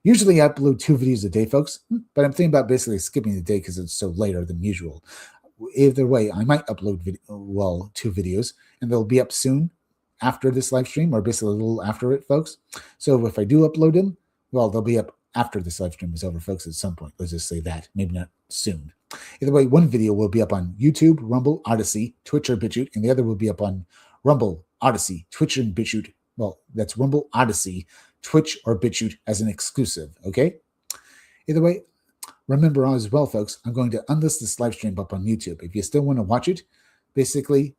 usually I upload 2 videos a day, folks, but I'm thinking about basically skipping the day because it's so later than usual. Either way, I might upload 2 videos, and they'll be up soon after this live stream, or basically a little after it, folks. So if I do upload them, well, they'll be up after this live stream is over, folks, at some point. Let's just say that. Maybe not soon. Either way, one video will be up on YouTube, Rumble, Odyssey, Twitch, or BitChute, and the other will be up on Rumble, Odyssey, Twitch, and BitChute. Well, that's Rumble, Odyssey, Twitch, or BitChute as an exclusive, okay? Either way, remember as well, folks, I'm going to unlist this live stream up on YouTube. If you still want to watch it, basically,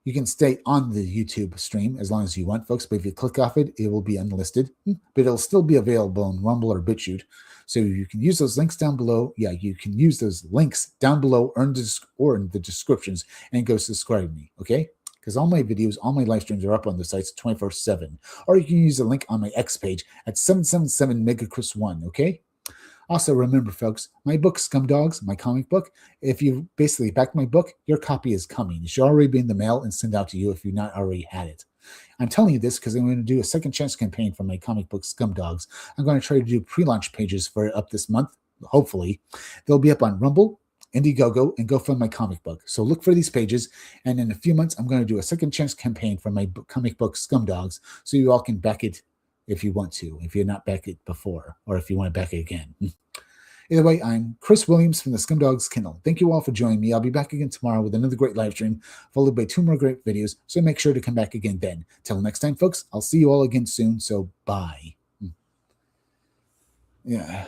you can stay on the YouTube stream as long as you want, folks. But if you click off it, it will be unlisted. But it'll still be available on Rumble or BitChute. So you can use those links down below. Yeah, you can use those links down below or in the descriptions and go subscribe to me, okay? Because all my videos, all my live streams are up on the sites 24/7. Or you can use the link on my X page at 777megachris1, okay? Also, remember, folks, my book, Scumdogs, my comic book, if you basically back my book, your copy is coming. It should already be in the mail and sent out to you if you've not already had it. I'm telling you this because I'm going to do a second chance campaign for my comic book, Scumdogs. I'm going to try to do pre-launch pages for it up this month, hopefully. They'll be up on Rumble, Indiegogo, and GoFund my comic book. So look for these pages, and in a few months, I'm going to do a second chance campaign for my comic book, Scumdogs, so you all can back it if you want to, if you're not back it before, or if you want to back it again. Either way, I'm Chris Williams from the Scumdogs Kindle. Thank you all for joining me. I'll be back again tomorrow with another great live stream, followed by 2 more great videos, so make sure to come back again then. Till next time, folks, I'll see you all again soon, so bye. Yeah.